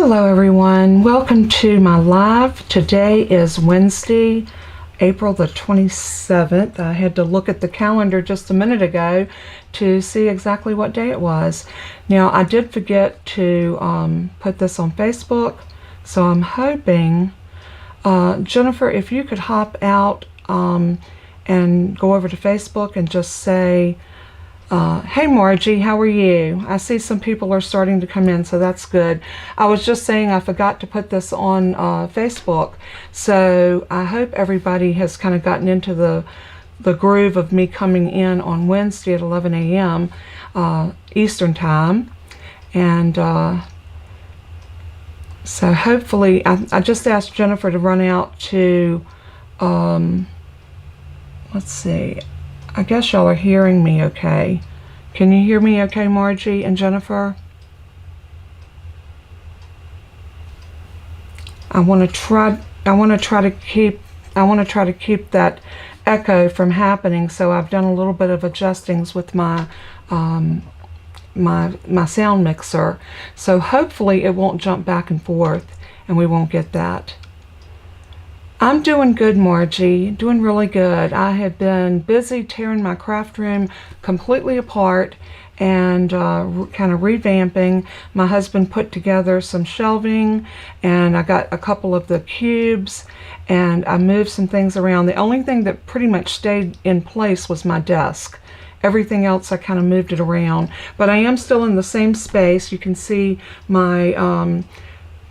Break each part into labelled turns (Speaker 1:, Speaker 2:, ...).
Speaker 1: Hello everyone, welcome to my live. Today is Wednesday, April the 27th. I had to look at the calendar just a minute ago to see exactly what day it was. Now I did forget to put this on Facebook, so I'm hoping, Jennifer, if you could hop out and go over to Facebook and just say, hey Margie, how are you? I see some people are starting to come in, so that's good. I was just saying I forgot to put this on Facebook, so I hope everybody has kind of gotten into the groove of me coming in on Wednesday at 11 a.m. Eastern time. And so hopefully, I just asked Jennifer to run out to, let's see, I guess y'all are hearing me okay. Can you hear me okay, Margie and Jennifer? I want to try to keep that echo from happening, so I've done a little bit of adjustings with my my sound mixer. So hopefully it won't jump back and forth and we won't get that. I'm doing good, Margie, doing really good. I have been busy tearing my craft room completely apart and kind of revamping. My husband put together some shelving, and I got a couple of the cubes, and I moved some things around. The only thing that pretty much stayed in place was my desk. Everything else I kind of moved it around, but I am still in the same space. You can see my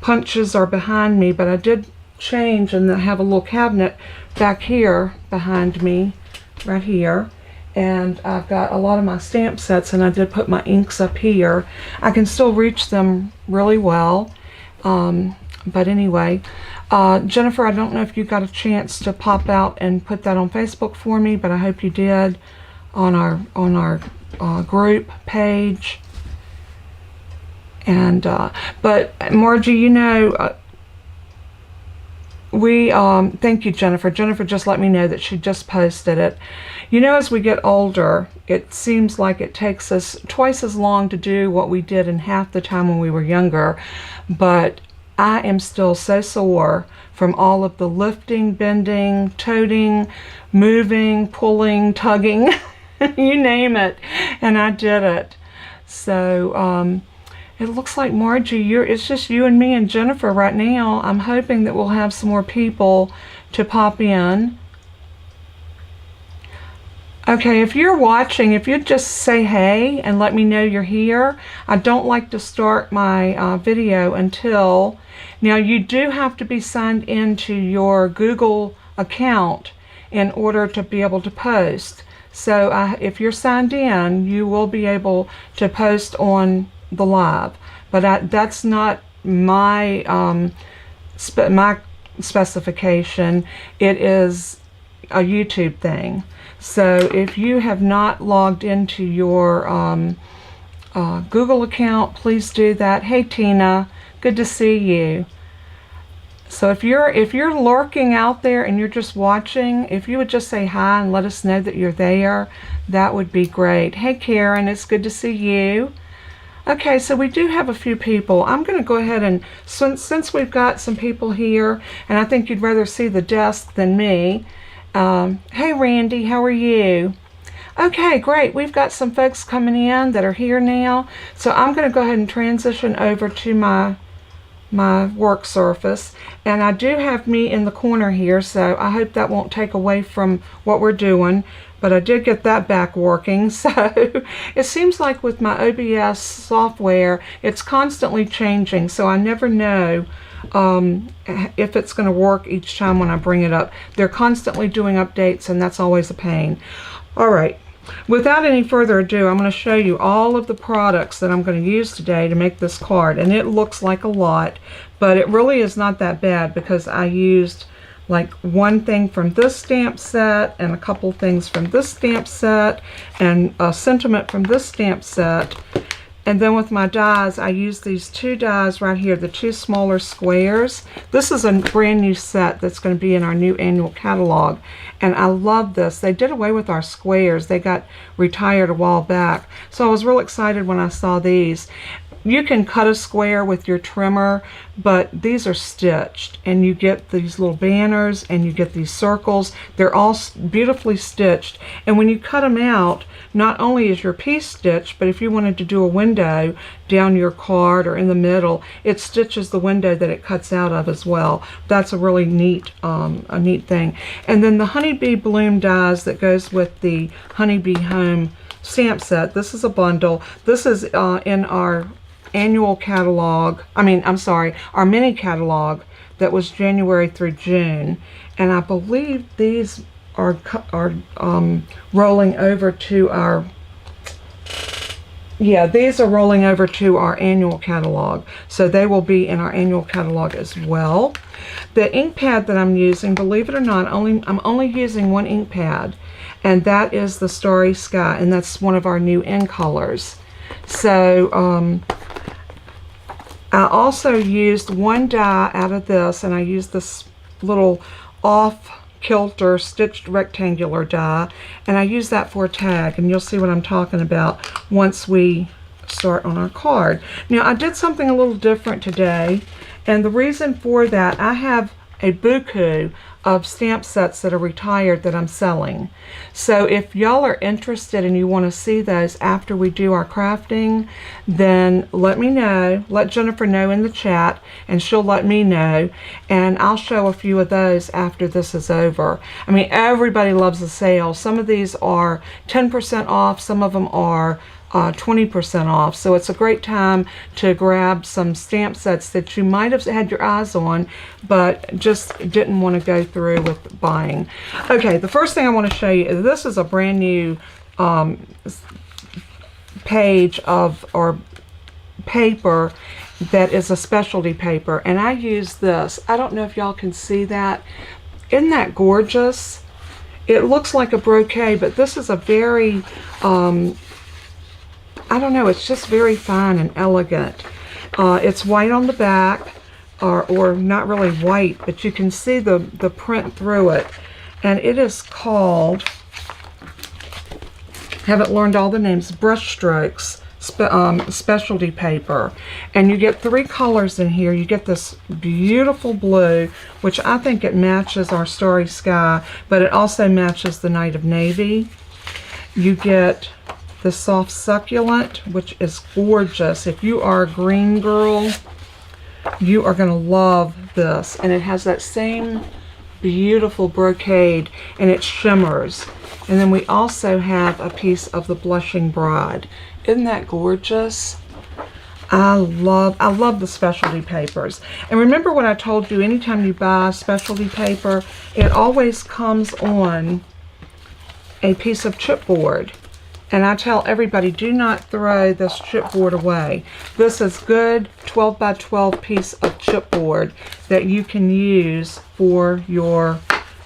Speaker 1: punches are behind me, but I did change, and I have a little cabinet back here behind me, right here, and I've got a lot of my stamp sets, and I did put my inks up here. I can still reach them really well, but anyway, Jennifer, I don't know if you got a chance to pop out and put that on Facebook for me, but I hope you did on our group page. And but Margie, you know, thank you, Jennifer. Jennifer just let me know that she just posted it. You know, as we get older, it seems like it takes us twice as long to do what we did in half the time when we were younger. But I am still so sore from all of the lifting, bending, toting, moving, pulling, tugging, you name it, and I did it. So, it looks like, Margie, it's just you and me and Jennifer right now. I'm hoping that we'll have some more people to pop in. Okay, if you're watching, if you'd just say hey and let me know you're here. I don't like to start my video until... Now, you do have to be signed into your Google account in order to be able to post. So if you're signed in, you will be able to post on the live, but that's not my my specification. It is a YouTube thing. So if you have not logged into your Google account, please do that. Hey Tina, good to see you. So if you're lurking out there and you're just watching, if you would just say hi and let us know that you're there, that would be great. Hey Karen, it's good to see you. Okay, so we do have a few people. I'm going to go ahead and, since we've got some people here, and I think you'd rather see the desk than me. Hey Randy, how are you? Okay, great. We've got some folks coming in that are here now. So I'm going to go ahead and transition over to my work surface. And I do have me in the corner here, so I hope that won't take away from what we're doing. But I did get that back working, so it seems like with my OBS software, it's constantly changing, so I never know if it's going to work each time when I bring it up. They're constantly doing updates, and that's always a pain. All right, without any further ado, I'm going to show you all of the products that I'm going to use today to make this card, and it looks like a lot, but it really is not that bad because I used like one thing from this stamp set and a couple things from this stamp set and a sentiment from this stamp set. And then with my dies, I use these two dies right here, the two smaller squares. This is a brand new set that's going to be in our new annual catalog. And I love this. They did away with our squares. They got retired a while back. So I was real excited when I saw these. you can cut a square with your trimmer, but these are stitched, and you get these little banners and you get these circles. They're all beautifully stitched, and when you cut them out, not only is your piece stitched, but if you wanted to do a window down your card or in the middle, it stitches the window that it cuts out of as well. That's a really neat thing. And then the Honeybee Bloom dies that goes with the Honeybee Home stamp set. This is a bundle. This is in our annual catalog. I'm sorry, our mini catalog that was January through June, and I believe these are rolling over to our, yeah, these are rolling over to our annual catalog, so they will be in our annual catalog as well. The ink pad that I'm using, believe it or not, I'm only using one ink pad, and that is the Starry Sky, and that's one of our new in colors. So I also used one die out of this, and I used this little off kilter stitched rectangular die, and I use that for a tag, and you'll see what I'm talking about once we start on our card. Now, I did something a little different today, and the reason for that, I have a buku of stamp sets that are retired that I'm selling. So if y'all are interested and you want to see those after we do our crafting, then let me know. Let Jennifer know in the chat, and she'll let me know, and I'll show a few of those after this is over. Everybody loves a sale. Some of these are 10% off, some of them are 20% off, so it's a great time to grab some stamp sets that you might have had your eyes on but just didn't want to go through with buying. Okay, the first thing I want to show you is this is a brand new page of, or paper, that is a specialty paper, and I use this. I don't know if y'all can see that. Isn't that gorgeous? It looks like a brocade, but this is a very I don't know, it's just very fine and elegant. It's white on the back, or not really white, but you can see the print through it. And it is called, haven't learned all the names, Brushstrokes specialty paper. And you get 3 colors in here. You get this beautiful blue, which I think it matches our Starry Sky, but it also matches the Night of Navy. You get the soft succulent, which is gorgeous. If you are a green girl, you are going to love this. And it has that same beautiful brocade, and it shimmers. And then we also have a piece of the Blushing Bride. Isn't that gorgeous? I love the specialty papers. And remember what I told you, anytime you buy specialty paper, it always comes on a piece of chipboard. And I tell everybody, do not throw this chipboard away. This is good 12 by 12 piece of chipboard that you can use for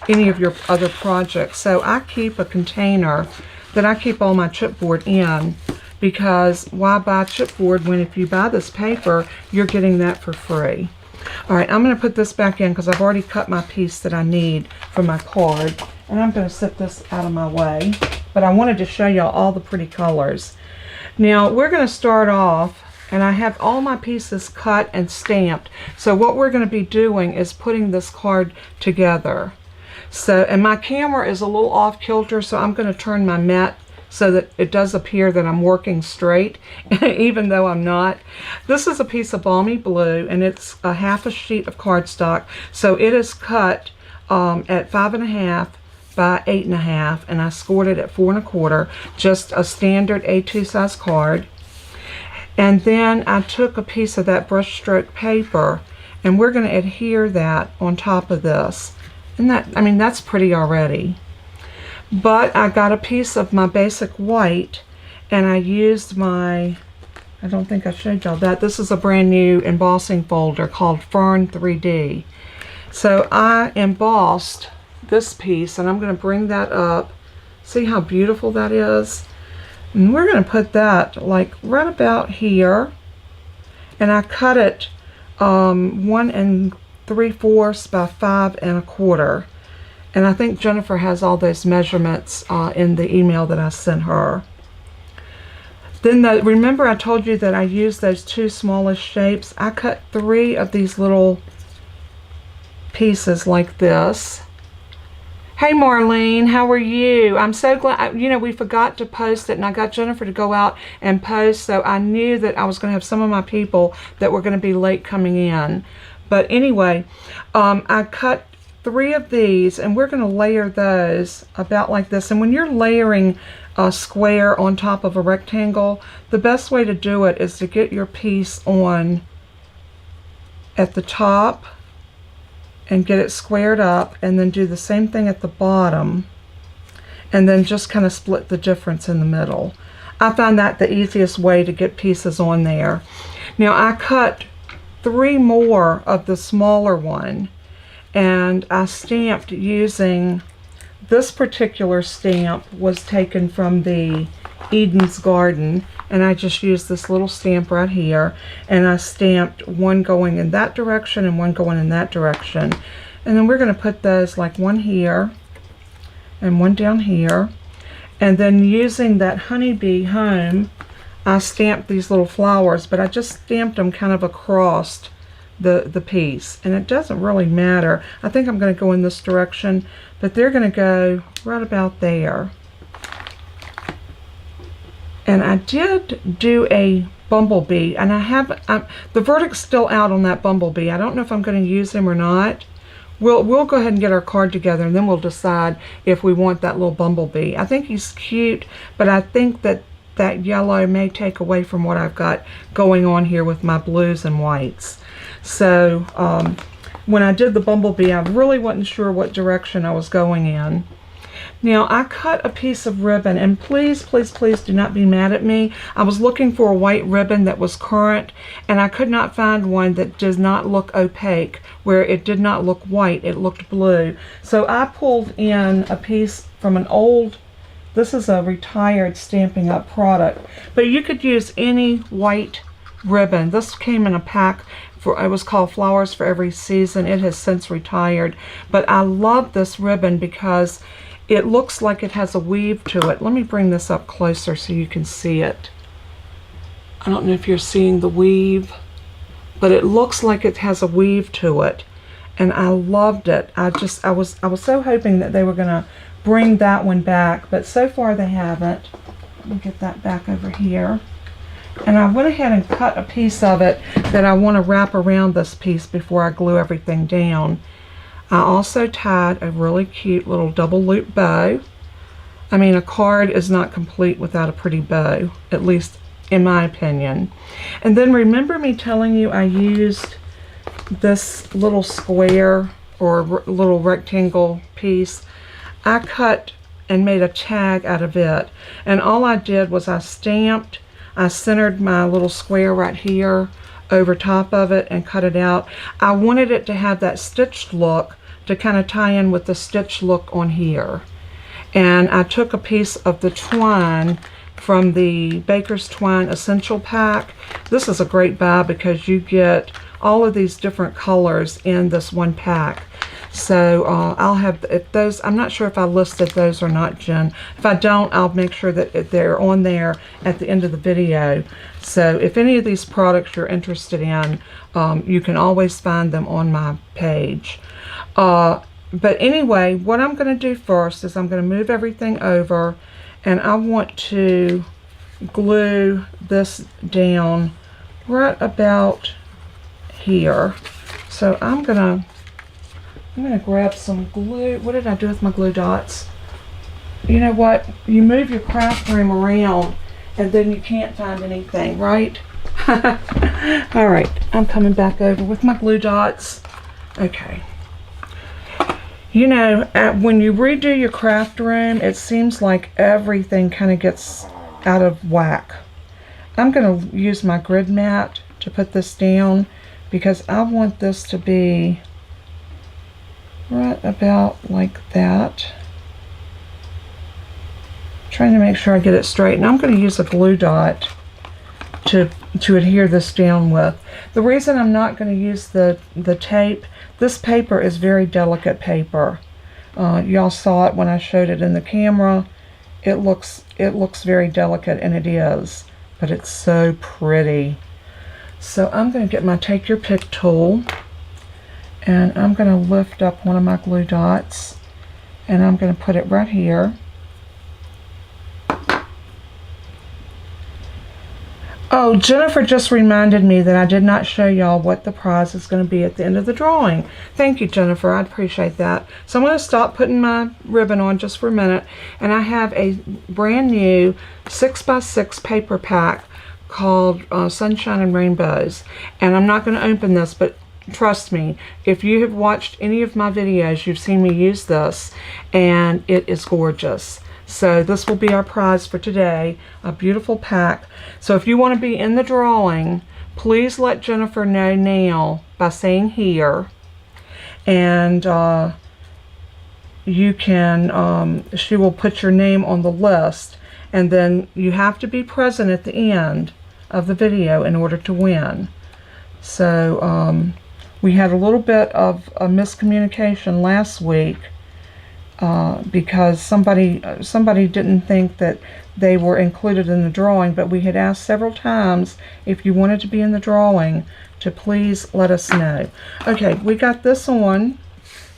Speaker 1: any of your other projects. So I keep a container that I keep all my chipboard in, because why buy chipboard when if you buy this paper, you're getting that for free. All right, I'm going to put this back in because I've already cut my piece that I need for my card. And I'm going to set this out of my way. But I wanted to show y'all all the pretty colors. Now we're going to start off, and I have all my pieces cut and stamped. So what we're going to be doing is putting this card together. So, and my camera is a little off kilter, so I'm going to turn my mat so that it does appear that I'm working straight, even though I'm not. This is a piece of Balmy Blue, and it's a half a sheet of cardstock. So it is cut at 5.5 by 8.5, and I scored it at 4 1/4, just a standard A2 size card. And then I took a piece of that brushstroke paper, and we're going to adhere that on top of this. And that, that's pretty already. But I got a piece of my basic white, and I used my, I don't think I showed y'all that. This is a brand new embossing folder called Fern 3D. So I embossed this piece, and I'm going to bring that up. See how beautiful that is? And we're going to put that like right about here, and I cut it 1 3/4 by 5 1/4, and I think Jennifer has all those measurements in the email that I sent her. Then remember I told you that I used those 2 smallest shapes. I cut 3 of these little pieces like this. Hey Marlene, how are you? I'm so glad, you know, we forgot to post it, and I got Jennifer to go out and post, so I knew that I was going to have some of my people that were going to be late coming in. But anyway, I cut 3 of these, and we're going to layer those about like this. And when you're layering a square on top of a rectangle, the best way to do it is to get your piece on at the top and get it squared up, and then do the same thing at the bottom, and then just kind of split the difference in the middle. I find that the easiest way to get pieces on there. Now I cut 3 more of the smaller one, and I stamped using this particular stamp was taken from the Eden's Garden, and I just used this little stamp right here, and I stamped one going in that direction and one going in that direction. And then we're going to put those like one here and one down here, and then using that Honeybee Home, I stamped these little flowers, but I just stamped them kind of across the piece, and it doesn't really matter. I think I'm going to go in this direction, but they're going to go right about there. And I did do a bumblebee, and the verdict's still out on that bumblebee. I don't know if I'm going to use him or not. We'll go ahead and get our card together, and then we'll decide if we want that little bumblebee. I think he's cute, but I think that that yellow may take away from what I've got going on here with my blues and whites. So when I did the bumblebee, I really wasn't sure what direction I was going in. Now I cut a piece of ribbon, and please, please, please do not be mad at me. I was looking for a white ribbon that was current, and I could not find one that does not look opaque, where it did not look white, it looked blue. So I pulled in a piece from an old, this is a retired Stampin' Up product, but you could use any white ribbon. This came in a pack. It was called Flowers for Every Season. It has since retired, but I love this ribbon because it looks like it has a weave to it. Let me bring this up closer so you can see it. I don't know if you're seeing the weave, but it looks like it has a weave to it, and I loved it. I was so hoping that they were going to bring that one back, but so far they haven't. Let me get that back over here. And I went ahead and cut a piece of it that I want to wrap around this piece before I glue everything down. I also tied a really cute little double loop bow. I mean, a card is not complete without a pretty bow, at least in my opinion. And then remember me telling you I used this little square or little rectangle piece. I cut and made a tag out of it, and all I did was I centered my little square right here over top of it and cut it out. I wanted it to have that stitched look to kind of tie in with the stitch look on here. And I took a piece of the twine from the Baker's Twine Essential Pack. This is a great buy because you get all of these different colors in this one pack. So I'll have those. I'm not sure if I listed those or not, Jen. If I don't, I'll make sure that they're on there at the end of the video. So if any of these products you're interested in, you can always find them on my page. But anyway, what I'm going to do first is I'm going to move everything over, and I want to glue this down right about here. So I'm going to grab some glue. What did I do with my glue dots? You know what? You move your craft room around and then you can't find anything, right? All right, I'm coming back over with my glue dots. Okay. You know, when you redo your craft room, it seems like everything kind of gets out of whack. I'm going to use my grid mat to put this down because I want this to be right about like that. Trying to make sure I get it straight, and I'm going to use a glue dot to adhere this down with. The reason I'm not going to use the tape, this paper is very delicate paper. Y'all saw it when I showed it in the camera. It looks very delicate, and it is. but it's so pretty. So I'm going to get my Take Your Pick tool, and I'm going to lift up one of my glue dots, and I'm going to put it right here. Oh, Jennifer just reminded me that I did not show y'all what the prize is going to be at the end of the drawing. Thank you, Jennifer. I appreciate that. So I'm going to stop putting my ribbon on just for a minute, and I have a brand new 6x6 paper pack called Sunshine and Rainbows. And I'm not going to open this, but trust me, if you have watched any of my videos, you've seen me use this, and it is gorgeous. So this will be our prize for today, a beautiful pack. So if you want to be in the drawing, please let Jennifer know now by saying here, and you can, she will put your name on the list, and then you have to be present at the end of the video in order to win. So we had a little bit of a miscommunication last week, because somebody didn't think that they were included in the drawing, but we had asked several times if you wanted to be in the drawing to please let us know. Okay, we got this on,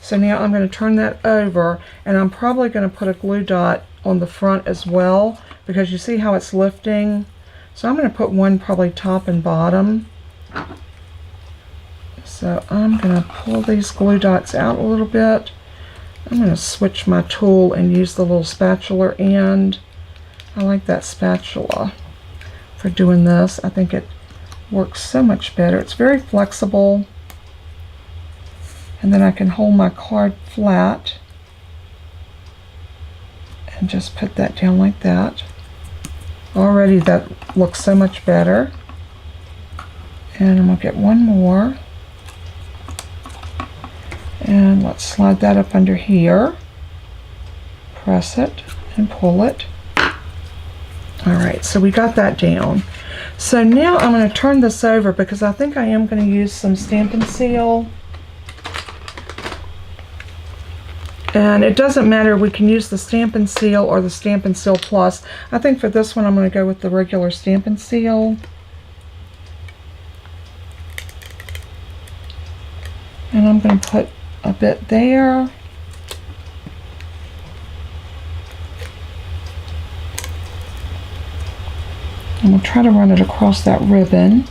Speaker 1: so now I'm going to turn that over, and I'm probably going to put a glue dot on the front as well, because you see how it's lifting. So I'm going to put one probably top and bottom. So I'm going to pull these glue dots out a little bit. I'm going to switch my tool and use the little spatula end. I like that spatula for doing this. I think it works so much better. It's very flexible. And then I can hold my card flat and just put that down like that. Already that looks so much better. And I'm going to get one more. And let's slide that up under here. Press it and pull it. Alright, so we got that down. So now I'm going to turn this over because I think I am going to use some Stampin Seal. And it doesn't matter, we can use the Stampin Seal or the Stampin Seal Plus. I think for this one I'm going to go with the regular Stampin Seal. And I'm going to put a bit there. And we'll try to run it across that ribbon.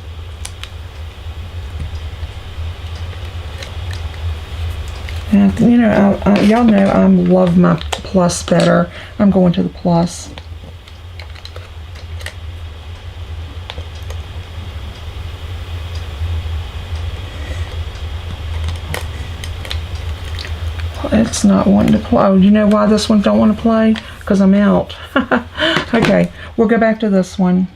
Speaker 1: And you know, y'all know I love my plus better. I'm going to the plus. It's not wanting to play. Oh, you know why this one don't want to play? Because I'm out. Okay, we'll go back to this one.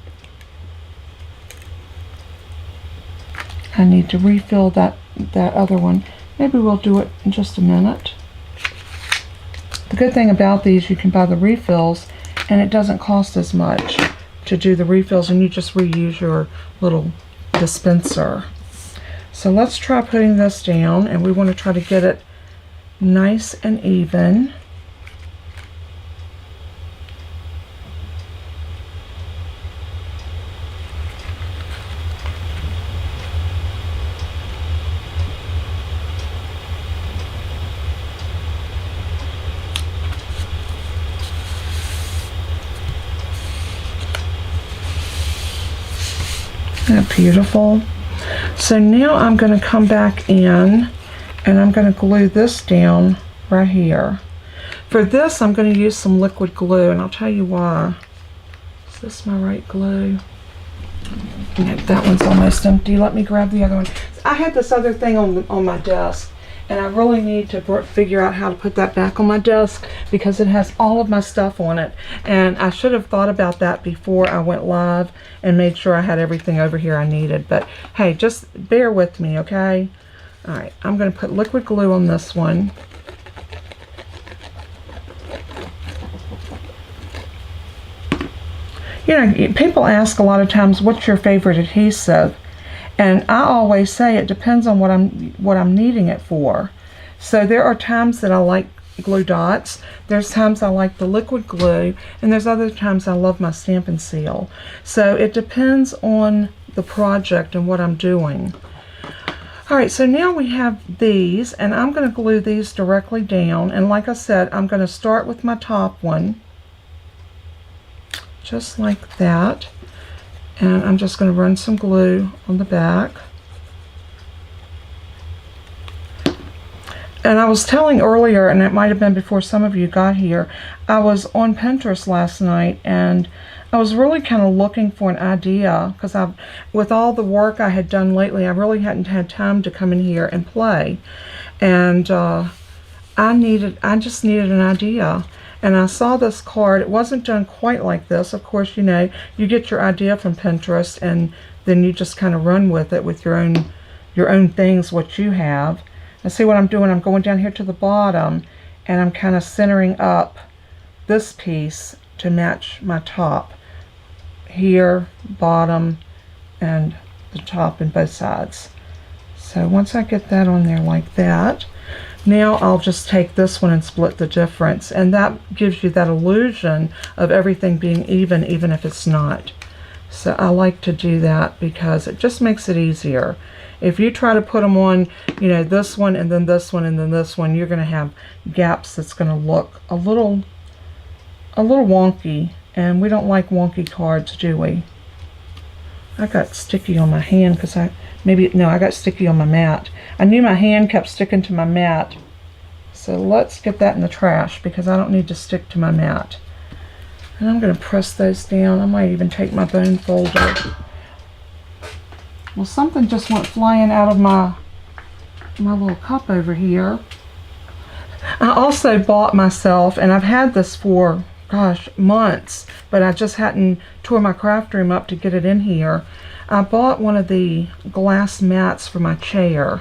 Speaker 1: I need to refill that other one. Maybe we'll do it in just a minute. The good thing about these, you can buy the refills, and it doesn't cost as much to do the refills, and you just reuse your little dispenser. So let's try putting this down, and we want to try to get it nice and even. Isn't that beautiful? So now I'm going to come back in and I'm going to glue this down right here. For this I'm going to use some liquid glue, and I'll tell you why. Is this my right glue? Nope, that one's almost empty. Let me grab the other one. I had this other thing on my desk, and I really need to figure out how to put that back on my desk because it has all of my stuff on it, and I should have thought about that before I went live and made sure I had everything over here I needed. But hey, just bear with me, okay? Alright, I'm going to put liquid glue on this one. You know, people ask a lot of times, what's your favorite adhesive? And I always say it depends on what I'm needing it for. So there are times that I like glue dots. There's times I like the liquid glue, and there's other times I love my Stampin' Seal. So it depends on the project and what I'm doing. Alright, so now we have these, and I'm going to glue these directly down, and like I said, I'm going to start with my top one, just like that, and I'm just going to run some glue on the back. And I was telling earlier, and it might have been before some of you got here, I was on Pinterest last night, and I was really kind of looking for an idea, because with all the work I had done lately, I really hadn't had time to come in here and play. And I just needed an idea. And I saw this card. It wasn't done quite like this. Of course, you know, you get your idea from Pinterest, and then you just kind of run with it with your own things, what you have. And see what I'm doing? I'm going down here to the bottom, and I'm kind of centering up this piece to match my top. Here, bottom, and the top and both sides. So once I get that on there like that, now I'll just take this one and split the difference, and that gives you that illusion of everything being even if it's not. So I like to do that because it just makes it easier. If you try to put them on, you know, this one and then this one and then this one, you're going to have gaps that's going to look a little wonky, and we don't like wonky cards, do we? I got sticky on my hand because I got sticky on my mat. I knew my hand kept sticking to my mat. So let's get that in the trash because I don't need to stick to my mat. And I'm going to press those down. I might even take my bone folder. Well, something just went flying out of my little cup over here. I also bought myself, and I've had this for, gosh, months, but I just hadn't tore my craft room up to get it in here. I bought one of the glass mats for my chair.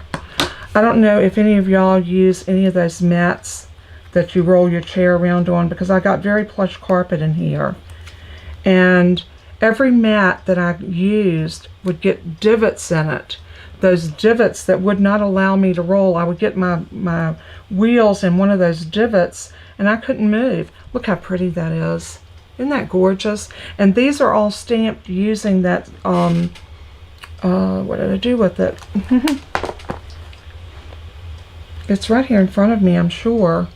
Speaker 1: I don't know if any of y'all use any of those mats that you roll your chair around on, because I got very plush carpet in here. And every mat that I used would get divots in it. Those divots that would not allow me to roll. I would get my wheels in one of those divots and I couldn't move. Look how pretty that is. Isn't that gorgeous? And these are all stamped using that, what did I do with it? It's right here in front of me, I'm sure.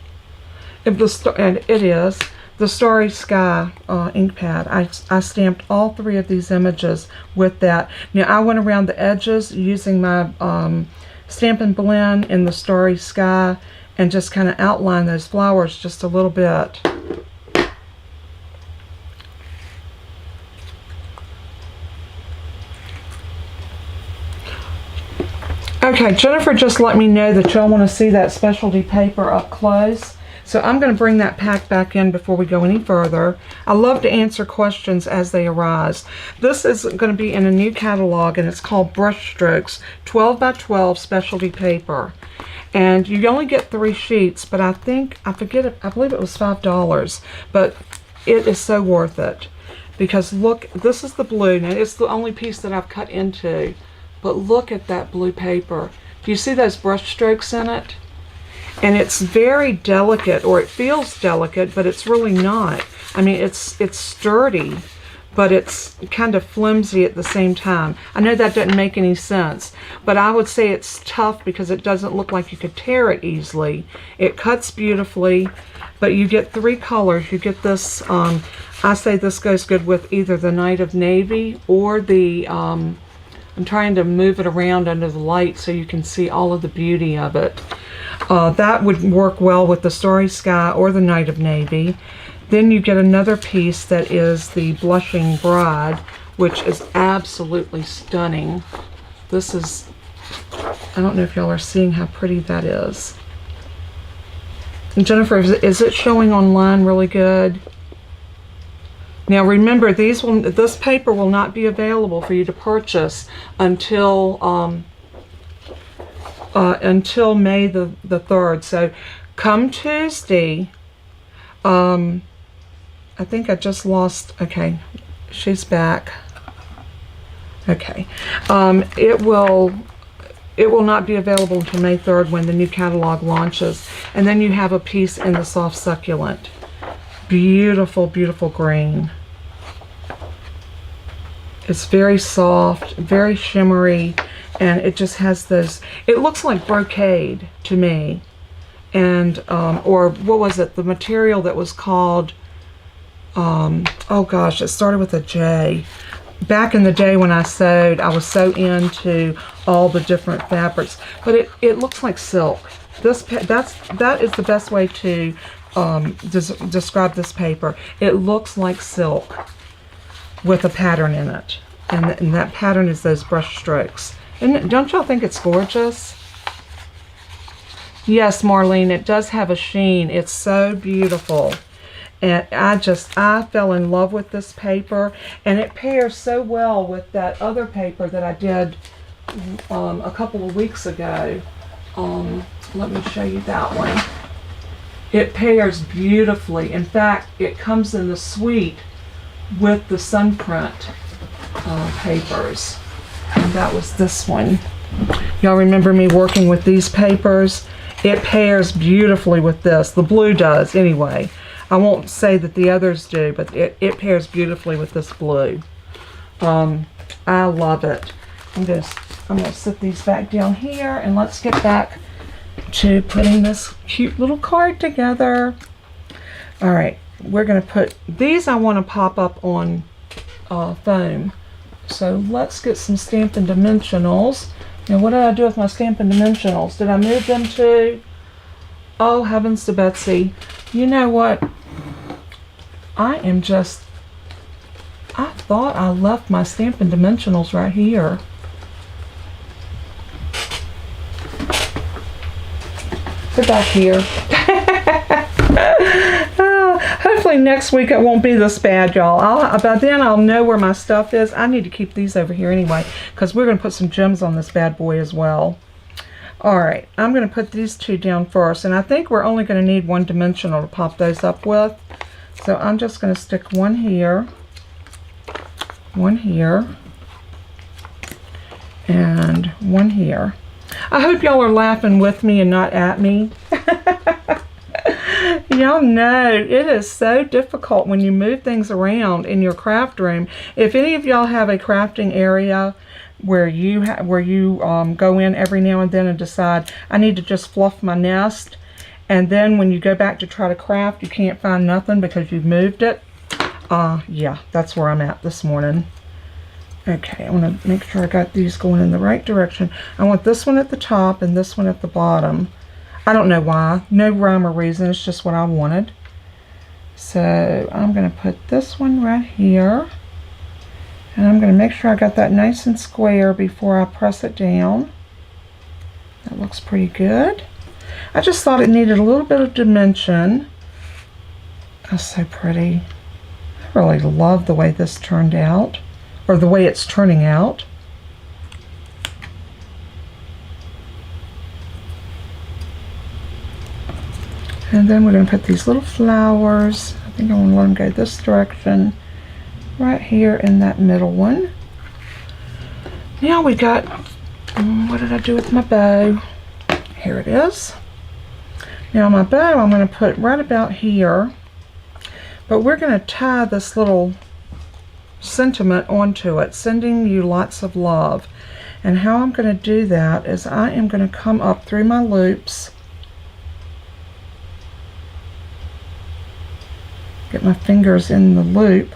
Speaker 1: And it is the Starry Sky ink pad. I stamped all three of these images with that. Now I went around the edges using my Stampin' Blend in the Starry Sky and just kind of outline those flowers just a little bit. Okay, Jennifer just let me know that y'all want to see that specialty paper up close. So I'm going to bring that pack back in before we go any further. I love to answer questions as they arise. This is going to be in a new catalog, and it's called Brushstrokes 12 by 12 specialty paper. And you only get 3 sheets, but I believe it was $5, but it is so worth it. Because look, this is the blue. Now it's the only piece that I've cut into, but look at that blue paper. Do you see those brush strokes in it? And it's very delicate, or it feels delicate, but it's really not. I mean, it's sturdy, but it's kind of flimsy at the same time. I know that doesn't make any sense, but I would say it's tough because it doesn't look like you could tear it easily. It cuts beautifully, but you get 3 colors. You get this, I say this goes good with either the Night of Navy or the, I'm trying to move it around under the light so you can see all of the beauty of it. That would work well with the Starry Sky or the Night of Navy. Then you get another piece that is the Blushing Bride, which is absolutely stunning. This is, I don't know if y'all are seeing how pretty that is. And Jennifer, is it showing online really good? Now remember, this paper will not be available for you to purchase until May the 3rd. So come Tuesday, I think I just lost, okay, she's back. Okay, it will not be available until May 3rd when the new catalog launches. And then you have a piece in the soft succulent. Beautiful, beautiful green. It's very soft, very shimmery, and it just has those, it looks like brocade to me. And, or what was it, the material that was called, oh gosh, it started with a J. Back in the day when I sewed, I was so into all the different fabrics, but it looks like silk. That is the best way to describe this paper. It looks like silk with a pattern in it, and that pattern is those brush strokes. And don't y'all think it's gorgeous? Yes, Marlene, it does have a sheen. It's so beautiful. And I fell in love with this paper, and it pairs so well with that other paper that I did a couple of weeks ago. Let me show you that one. It pairs beautifully. In fact, it comes in the suite with the Sunprint papers. And that was this one. Y'all remember me working with these papers? It pairs beautifully with this. The blue does anyway. I won't say that the others do, but it pairs beautifully with this blue. I love it. I'm gonna set these back down here, and let's get back to putting this cute little card together. All right, we're gonna put these. I want to pop up on foam. So let's get some Stampin' Dimensionals. Now, what did I do with my Stampin' Dimensionals? Did I move them to? Oh, heavens to Betsy. You know what? I thought I left my Stampin' Dimensionals right here. They're back here. Hopefully next week it won't be this bad, y'all. By then I'll know where my stuff is. I need to keep these over here anyway, because we're going to put some gems on this bad boy as well. Alright, I'm going to put these two down first, and I think we're only going to need one dimensional to pop those up with. So I'm just going to stick one here, and one here. I hope y'all are laughing with me and not at me. Y'all know it is so difficult when you move things around in your craft room. If any of y'all have a crafting area where you go in every now and then and decide, I need to just fluff my nest, and then when you go back to try to craft, you can't find nothing because you've moved it. Yeah, that's where I'm at this morning. Okay, I want to make sure I got these going in the right direction. I want this one at the top and this one at the bottom. I don't know why. No rhyme or reason. It's just what I wanted. So I'm going to put this one right here. And I'm going to make sure I got that nice and square before I press it down. That looks pretty good. I just thought it needed a little bit of dimension. That's so pretty. I really love the way this turned out, or the way it's turning out. And then we're going to put these little flowers. I think I want to let them go this direction, right here in that middle one. Now we got, what did I do with my bow? Here it is. Now my bow I'm going to put right about here, but we're going to tie this little sentiment onto it, sending you lots of love. And how I'm going to do that is I am going to come up through my loops, get my fingers in the loop,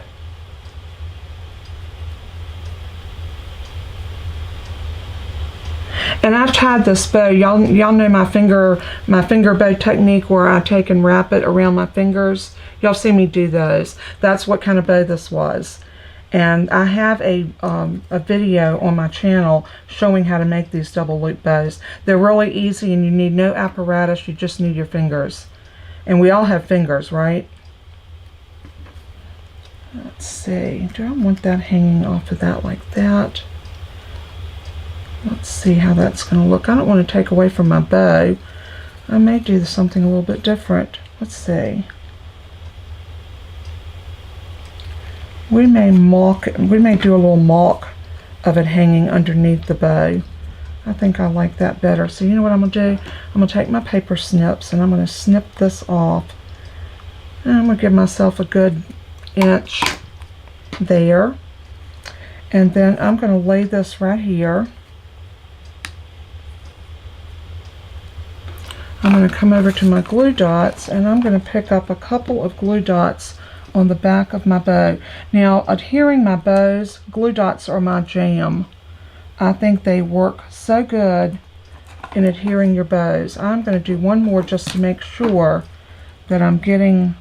Speaker 1: and I've tied this bow. Y'all know my finger bow technique, where I take and wrap it around my fingers. Y'all see me do those. That's what kind of bow this was. And I have a video on my channel showing how to make these double loop bows. They're really easy, and you need no apparatus. You just need your fingers. And we all have fingers, right? Let's see. Do I want that hanging off of that like that? Let's see how that's going to look. I don't want to take away from my bow. I may do something a little bit different. Let's see. We may do a little mock of it hanging underneath the bow. I think I like that better. So you know what I'm going to do? I'm going to take my paper snips and I'm going to snip this off. And I'm going to give myself a good inch there. And then I'm going to lay this right here. I'm going to come over to my glue dots and I'm going to pick up a couple of glue dots on the back of my bow. Now, adhering my bows, glue dots are my jam. I think they work so good in adhering your bows. I'm going to do one more just to make sure that I'm getting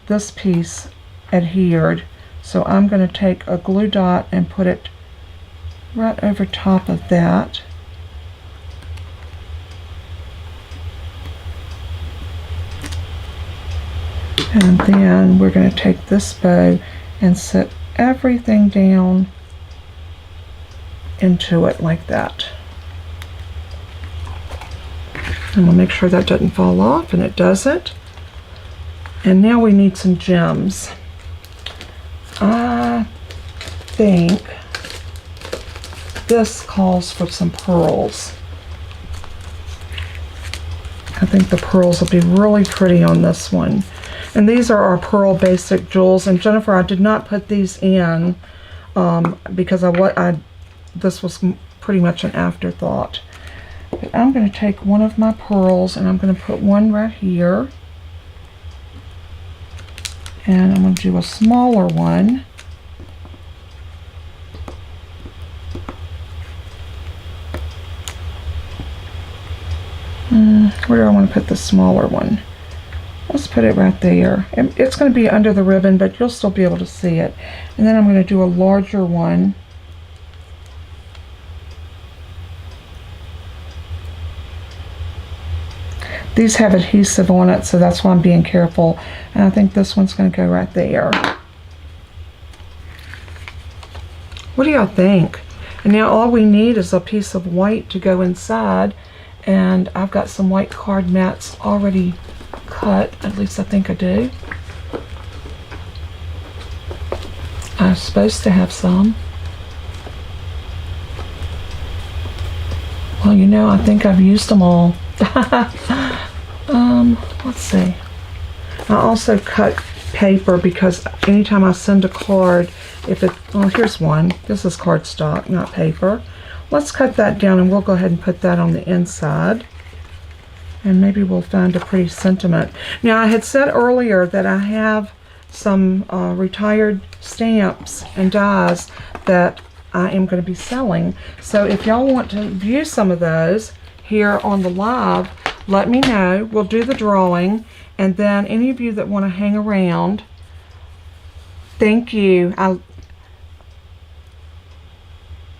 Speaker 1: this piece adhered. So I'm going to take a glue dot and put it right over top of that. And then we're going to take this bow and set everything down into it like that. And we'll make sure that doesn't fall off, and it doesn't. And now we need some gems. I think this calls for some pearls. I think the pearls will be really pretty on this one. And these are our Pearl Basic Jewels. And Jennifer, I did not put these in because this was pretty much an afterthought. But I'm going to take one of my pearls and I'm going to put one right here. And I'm going to do a smaller one. Where do I want to put the smaller one? Let's put it right there. It's going to be under the ribbon, but you'll still be able to see it. And then I'm going to do a larger one. These have adhesive on it, so that's why I'm being careful. And I think this one's going to go right there. What do y'all think? And now all we need is a piece of white to go inside. And I've got some white card mats already cut, at least I think I do. I'm supposed to have some. Well, you know, I think I've used them all. Let's see. I also cut paper because anytime I send a card, well, here's one. This is cardstock, not paper. Let's cut that down and we'll go ahead and put that on the inside. And maybe we'll find a pretty sentiment. Now, I had said earlier that I have some retired stamps and dies that I am going to be selling. So if y'all want to view some of those here on the live, let me know. We'll do the drawing. And then any of you that want to hang around, thank you.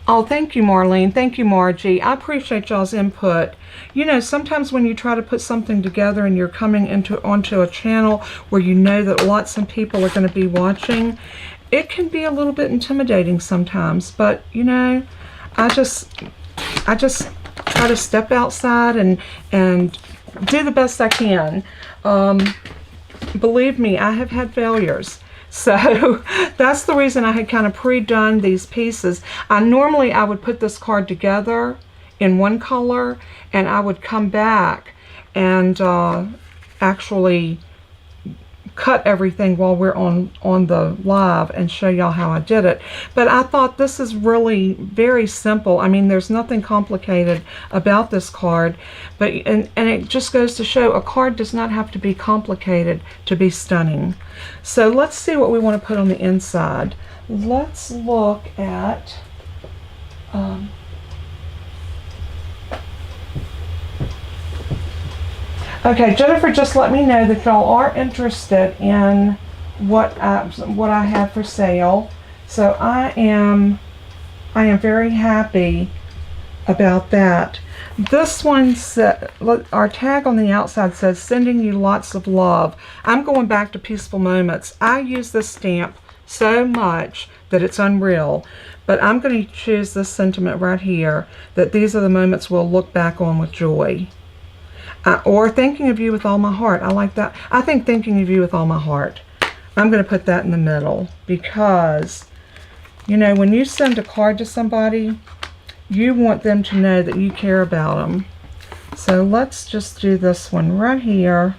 Speaker 1: Oh, thank you, Marlene. Thank you, Margie. I appreciate y'all's input. You know, sometimes when you try to put something together and you're coming onto a channel where you know that lots of people are going to be watching, it can be a little bit intimidating sometimes. But, you know, I just try to step outside and do the best I can. Believe me, I have had failures. So that's the reason I had kind of pre-done these pieces. Normally I would put this card together in one color and I would come back and actually cut everything while we're on the live and show y'all how I did it. But I thought this is really very simple. I mean, there's nothing complicated about this card, but and it just goes to show a card does not have to be complicated to be stunning. So let's see what we want to put on the inside. Let's look at okay, Jennifer just let me know that y'all are interested in what I have for sale. So I am very happy about that. This one said, our tag on the outside says, sending you lots of love. I'm going back to Peaceful Moments. I use this stamp so much that it's unreal. But I'm going to choose this sentiment right here, that these are the moments we'll look back on with joy. Or thinking of you with all my heart. I like that. I think thinking of you with all my heart. I'm going to put that in the middle because, you know, when you send a card to somebody, You want them to know that you care about them. So let's just do this one right here.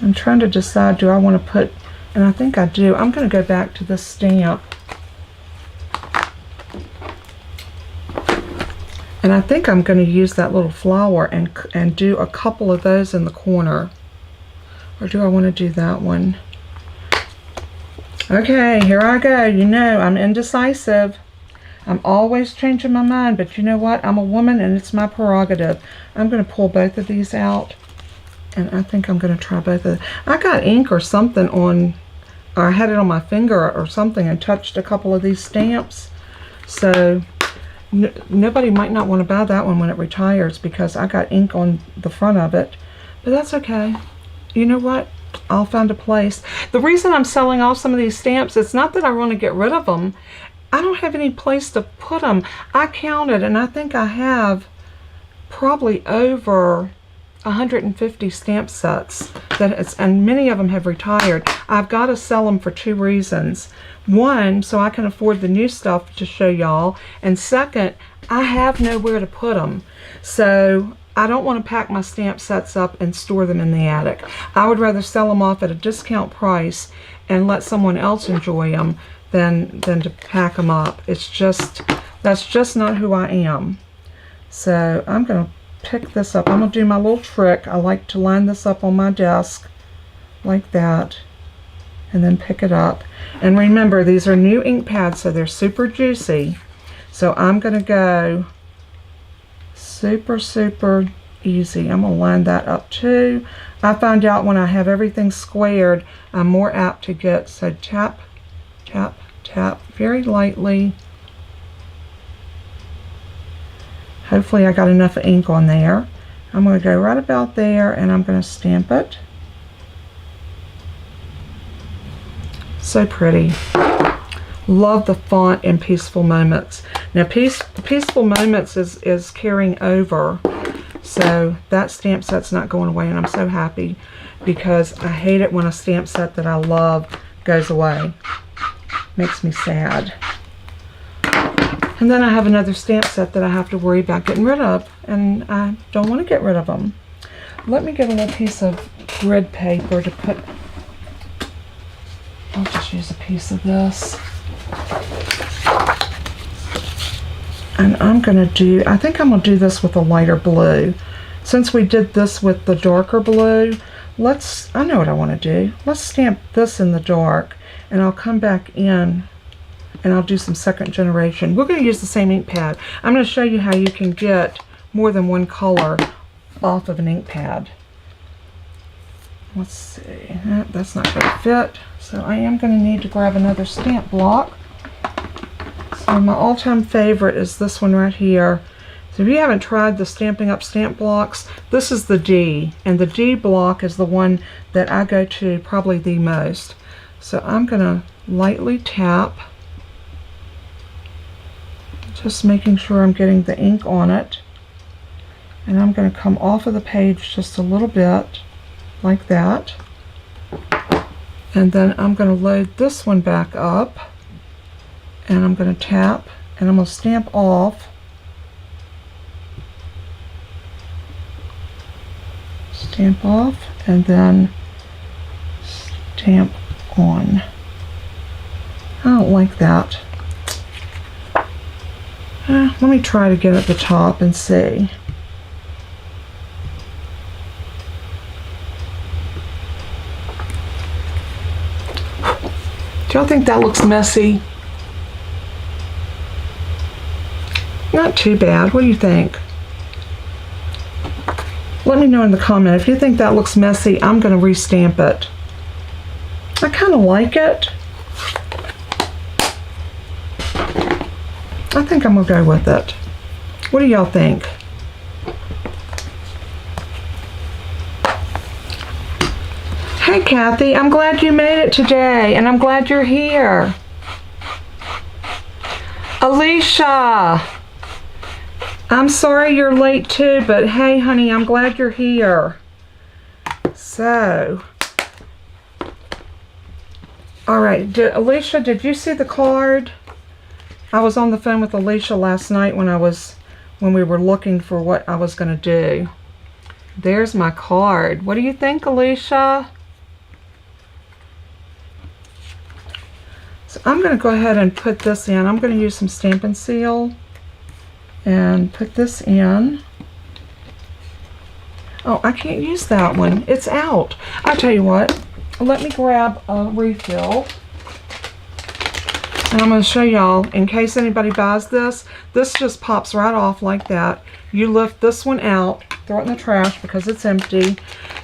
Speaker 1: I'm trying to decide, do I want to put, and I think I do. I'm going to go back to this stamp. And I think I'm going to use that little flower and do a couple of those in the corner. Or do I want to do that one? Okay, here I go. You know, I'm indecisive. I'm always changing my mind, but you know what? I'm a woman and it's my prerogative. I'm going to pull both of these out. And I think I'm going to try both of them. I got ink or something on, or I had it on my finger or something and touched a couple of these stamps. So nobody might not want to buy that one when it retires because I got ink on the front of it. But that's okay. You know what? I'll find a place. The reason I'm selling off some of these stamps, it's not that I want to get rid of them. I don't have any place to put them. I counted and I think I have probably over 150 stamp sets and many of them have retired. I've got to sell them for two reasons. One, so I can afford the new stuff to show y'all, and second, I have nowhere to put them. So I don't want to pack my stamp sets up and store them in the attic. I would rather sell them off at a discount price and let someone else enjoy them than to pack them up. It's just, that's just not who I am. So I'm going to pick this up. I'm going to do my little trick. I like to line this up on my desk like that and then pick it up. And remember, these are new ink pads, so they're super juicy. So I'm going to go super, super easy. I'm going to line that up too. I find out when I have everything squared, I'm more apt to get, so tap, tap, tap very lightly. Hopefully I got enough ink on there. I'm going to go right about there and I'm going to stamp it. So pretty. Love the font in Peaceful Moments. Now Peaceful Moments is carrying over, so that stamp set's not going away, and I'm so happy because I hate it when a stamp set that I love goes away. Makes me sad. And then I have another stamp set that I have to worry about getting rid of, and I don't want to get rid of them. Let me get a little piece of grid paper to put. I'll just use a piece of this. And I'm going to do, I think I'm going to do this with a lighter blue. Since we did this with the darker blue, I know what I want to do. Let's stamp this in the dark, and I'll come back in and I'll do some second generation. We're going to use the same ink pad. I'm going to show you how you can get more than one color off of an ink pad. Let's see, that's not going to fit, so I am going to need to grab another stamp block. So my all-time favorite is this one right here. So if you haven't tried the Stampin' Up! Stamp blocks, this is the D, and the D block is the one that I go to probably the most. So I'm going to lightly tap, just making sure I'm getting the ink on it, and I'm going to come off of the page just a little bit like that, and then I'm going to load this one back up, and I'm going to tap, and I'm going to stamp off, and then stamp on. I don't like that. Let me try to get at the top and see. Do y'all think that looks messy? Not too bad. What do you think? Let me know in the comment. If you think that looks messy, I'm going to restamp it. I kind of like it. I think I'm going to go with it. What do y'all think? Hey Kathy, I'm glad you made it today, and I'm glad you're here. Alicia, I'm sorry you're late too, but hey honey, I'm glad you're here. So, all right, Alicia, did you see the card? I was on the phone with Alicia last night when we were looking for what I was going to do. There's my card. What do you think, Alicia? So I'm going to go ahead and put this in. I'm going to use some Stampin' Seal and put this in. Oh, I can't use that one. It's out. I'll tell you what. Let me grab a refill. And I'm going to show y'all, in case anybody buys this, this just pops right off like that. You lift this one out, throw it in the trash because it's empty.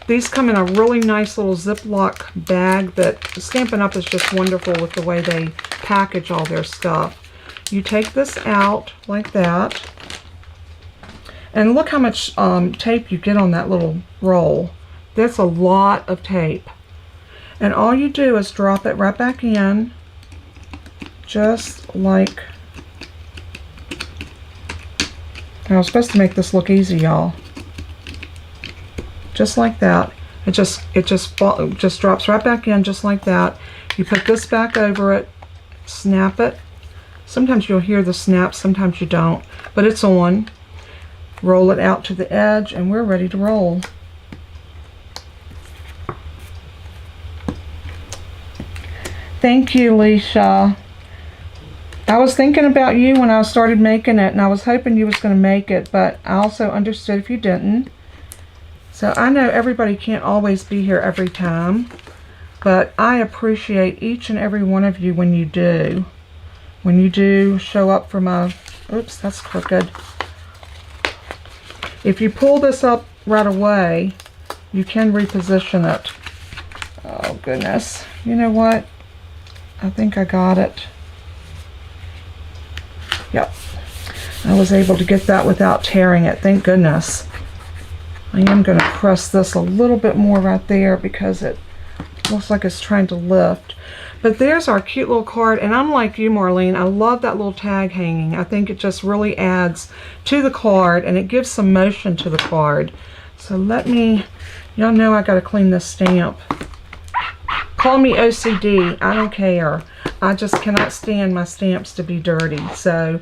Speaker 1: These come in a really nice little Ziploc bag that Stampin' Up! Is just wonderful with the way they package all their stuff. You take this out like that. And look how much tape you get on that little roll. That's a lot of tape. And all you do is drop it right back in. Just like, I was supposed to make this look easy, y'all. Just like that. It just drops right back in, just like that. You put this back over it, snap it. Sometimes you'll hear the snap, sometimes you don't, but it's on. Roll it out to the edge, and we're ready to roll. Thank you, Leisha. I was thinking about you when I started making it, and I was hoping you was going to make it, but I also understood if you didn't. So I know everybody can't always be here every time, but I appreciate each and every one of you when you do. When you do show up for my, oops, that's crooked. If you pull this up right away, you can reposition it. Oh goodness. You know what? I think I got it. Yep. I was able to get that without tearing it. Thank goodness. I am going to press this a little bit more right there because it looks like it's trying to lift. But there's our cute little card, and I'm like you, Marlene. I love that little tag hanging. I think it just really adds to the card, and it gives some motion to the card. So let me, y'all know I got to clean this stamp. Call me OCD. I don't care. I just cannot stand my stamps to be dirty. So,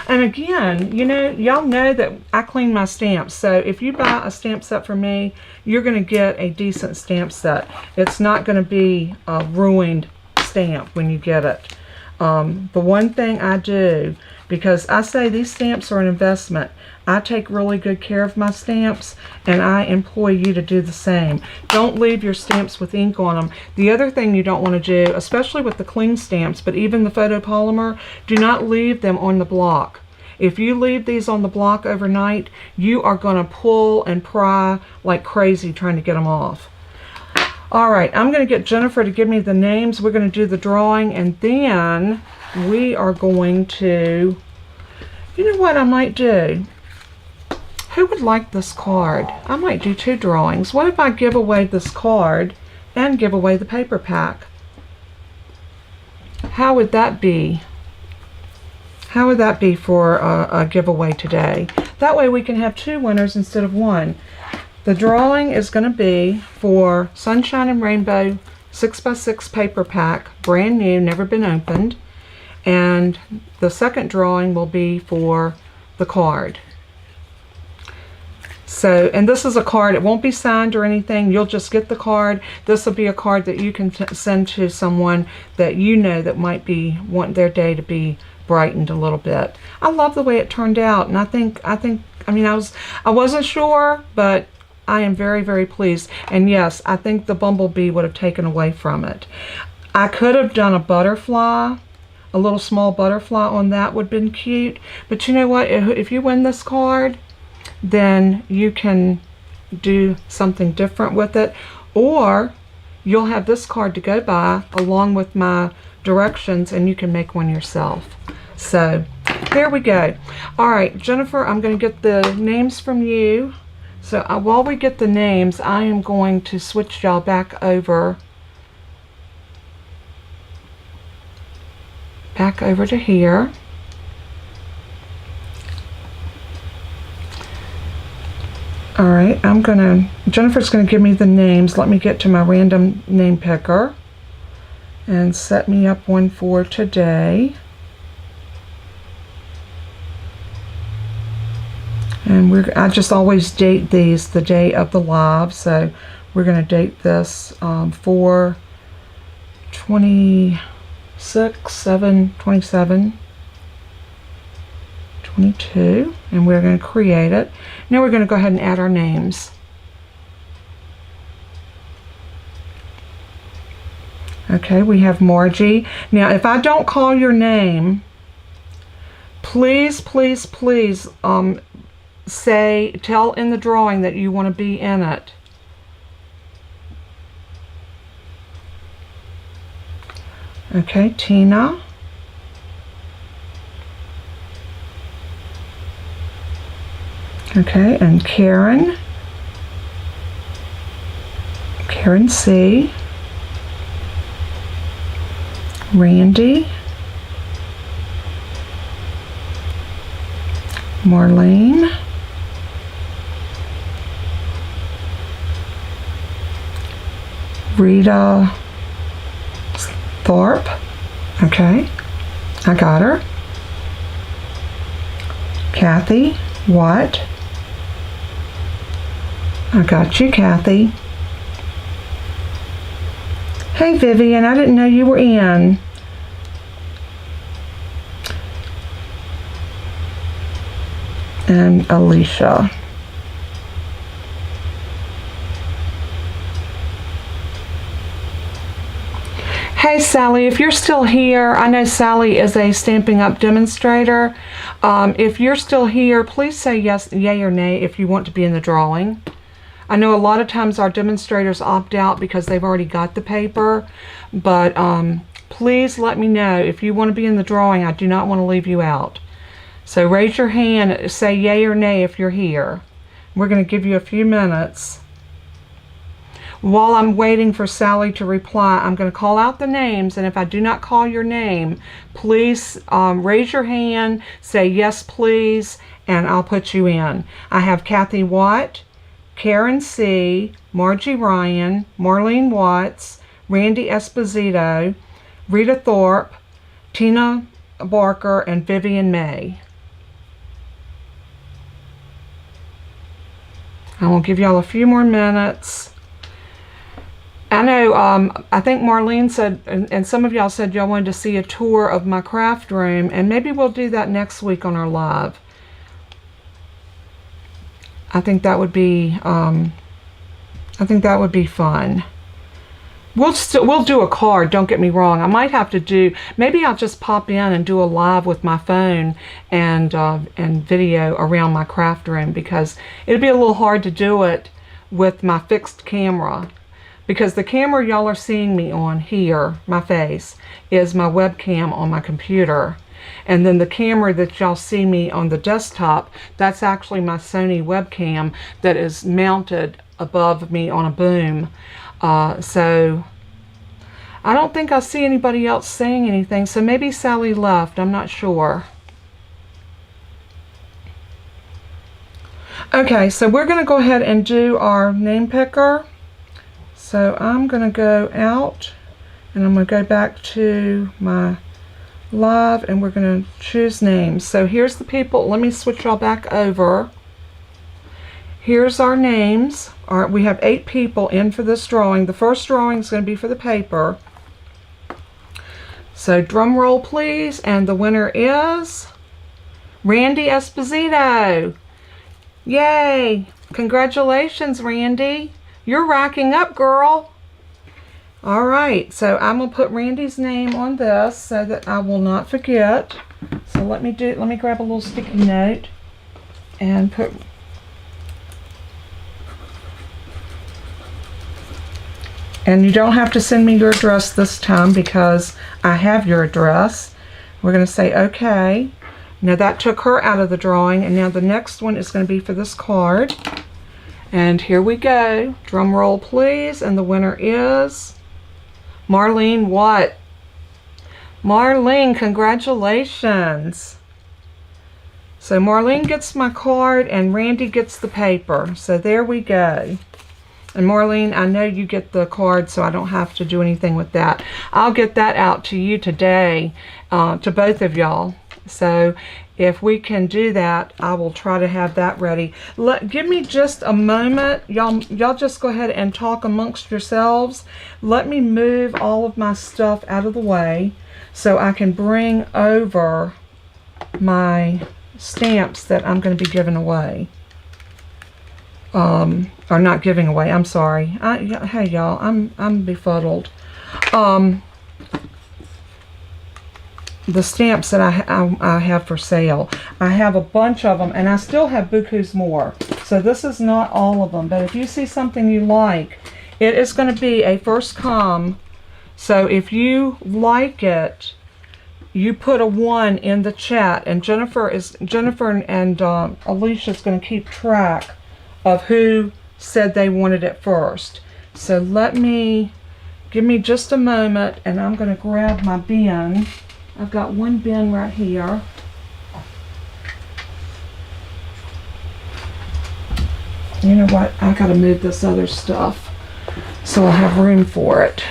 Speaker 1: and again, you know, y'all know that I clean my stamps. So if you buy a stamp set from me, you're going to get a decent stamp set. It's not going to be a ruined stamp when you get it. The one thing I do, because I say these stamps are an investment, I take really good care of my stamps, and I employ you to do the same. Don't leave your stamps with ink on them. The other thing you don't want to do, especially with the cling stamps, but even the photopolymer, do not leave them on the block. If you leave these on the block overnight, you are going to pull and pry like crazy trying to get them off. All right, I'm going to get Jennifer to give me the names. We're going to do the drawing, and then we are going to, you know what I might do? Who would like this card? I might do 2 drawings. What if I give away this card and give away the paper pack? How would that be? How would that be for a giveaway today? That way we can have 2 winners instead of 1. The drawing is going to be for Sunshine and Rainbow 6x6 paper pack, brand new, never been opened. And the second drawing will be for the card. So, and this is a card, it won't be signed or anything, you'll just get the card. This will be a card that you can send to someone that you know that might be wanting their day to be brightened a little bit. I love the way it turned out, and I mean, I wasn't sure, but I am very, very pleased. And yes, I think the bumblebee would have taken away from it. I could have done a butterfly, a little small butterfly on that would have been cute, but you know what, if you win this card, then you can do something different with it, or you'll have this card to go by along with my directions, and you can make one yourself. So there we go. All right, Jennifer, I'm going to get the names from you. So while we get the names, I am going to switch y'all back over to here. All right, Jennifer's going to give me the names. Let me get to my random name picker. and set me up one for today. And I just always date these the day of the live, so we're going to date this for 26/7/27. 22, and we're going to create it. Now we're going to go ahead and add our names. Okay, we have Margie. Now if I don't call your name, please tell in the drawing that you want to be in it. Okay, Tina. Okay, and Karen C, Randy, Marlene, Rita Thorpe. Okay, I got her. Kathy Watt. I got you, Kathy. Hey, Vivian, I didn't know you were in. And Alicia. Hey, Sally, if you're still here, I know Sally is a Stampin' Up! Demonstrator. If you're still here, please say yes, yay or nay if you want to be in the drawing. I know a lot of times our demonstrators opt out because they've already got the paper, but please let me know if you want to be in the drawing. I do not want to leave you out. So raise your hand, say yay or nay if you're here. We're going to give you a few minutes. While I'm waiting for Sally to reply, I'm going to call out the names, and if I do not call your name, please raise your hand, say yes please, and I'll put you in. I have Kathy Watt, Karen C., Margie Ryan, Marlene Watts, Randy Esposito, Rita Thorpe, Tina Barker, and Vivian May. I will give y'all a few more minutes. I know, I think Marlene said, and some of y'all said y'all wanted to see a tour of my craft room, and maybe we'll do that next week on our live. I think that would be, fun. We'll do a card, don't get me wrong. I might have to do, maybe I'll just pop in and do a live with my phone and video around my craft room, because it'd be a little hard to do it with my fixed camera. Because the camera y'all are seeing me on here, my face, is my webcam on my computer. And then the camera that y'all see me on the desktop, that's actually my Sony webcam that is mounted above me on a boom. So I don't think I see anybody else saying anything, so maybe Sally left, I'm not sure. Okay, so we're going to go ahead and do our name picker. So I'm going to go out and I'm going to go back to my live and we're going to choose names. So here's the people. Let me switch y'all back over. Here's our names. We have 8 people in for this drawing. The first drawing is going to be for the paper. So drum roll please, and the winner is Randy Esposito. Yay! Congratulations, Randy. You're racking up, girl. All right, so I'm gonna put Randy's name on this so that I will not forget. So let me grab a little sticky note and put. And you don't have to send me your address this time because I have your address. We're gonna say okay. Now that took her out of the drawing, and now the next one is gonna be for this card. And here we go. Drum roll please, and the winner is Marlene Watt. Marlene, congratulations. So Marlene gets my card and Randy gets the paper. So there we go. And Marlene, I know you get the card, so I don't have to do anything with that. I'll get that out to you today, to both of y'all. So if we can do that, I will try to have that ready. Give me just a moment. Y'all just go ahead and talk amongst yourselves. Let me move all of my stuff out of the way so I can bring over my stamps that I'm going to be giving away. Or not giving away, I'm sorry. Hey y'all, I'm befuddled. The stamps that I have for sale. I have a bunch of them, and I still have bukus more. So this is not all of them, but if you see something you like, it is going to be a first come. So if you like it, you put a 1 in the chat, and Jennifer and Alicia is going to keep track of who said they wanted it first. So give me just a moment, and I'm going to grab my bin. I've got one bin right here. You know what? I got to move this other stuff so I'll have room for it.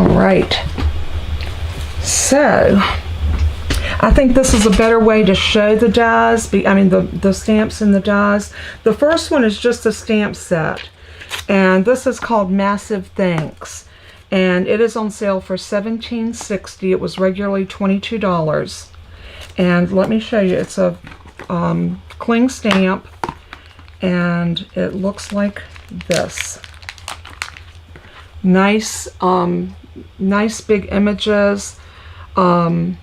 Speaker 1: Right, so I think this is a better way to show the dies, the stamps and the dies. The first one is just a stamp set, and this is called Massive Thanks, and it is on sale for $17.60. It was regularly $22, and let me show you. It's a cling stamp, and it looks like this. Nice, nice big images. I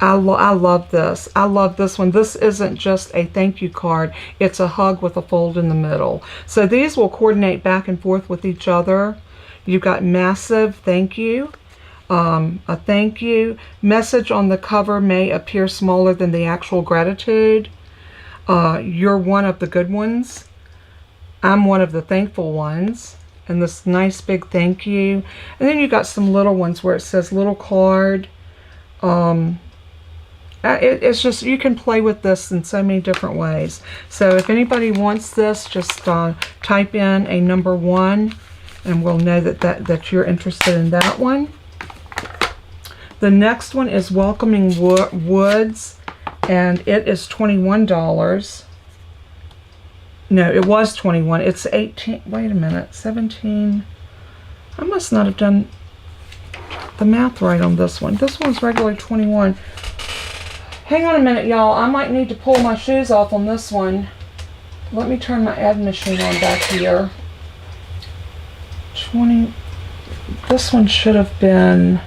Speaker 1: love this. I love this one. This isn't just a thank you card. It's a hug with a fold in the middle. So these will coordinate back and forth with each other. You've got massive thank you. A thank you. Message on the cover may appear smaller than the actual gratitude. You're one of the good ones. I'm one of the thankful ones. And this nice big thank you. And then you got some little ones where it says little card. It's just, you can play with this in so many different ways. So if anybody wants this, just type in a number 1, and we'll know that you're interested in that one. The next one is Welcoming Woods, and it is $21. No, it was 21. It's 18. Wait a minute. 17. I must not have done the math right on this one. This one's regularly 21. Hang on a minute, y'all. I might need to pull my shoes off on this one. Let me turn my ad machine on back here. 20. This one should have been...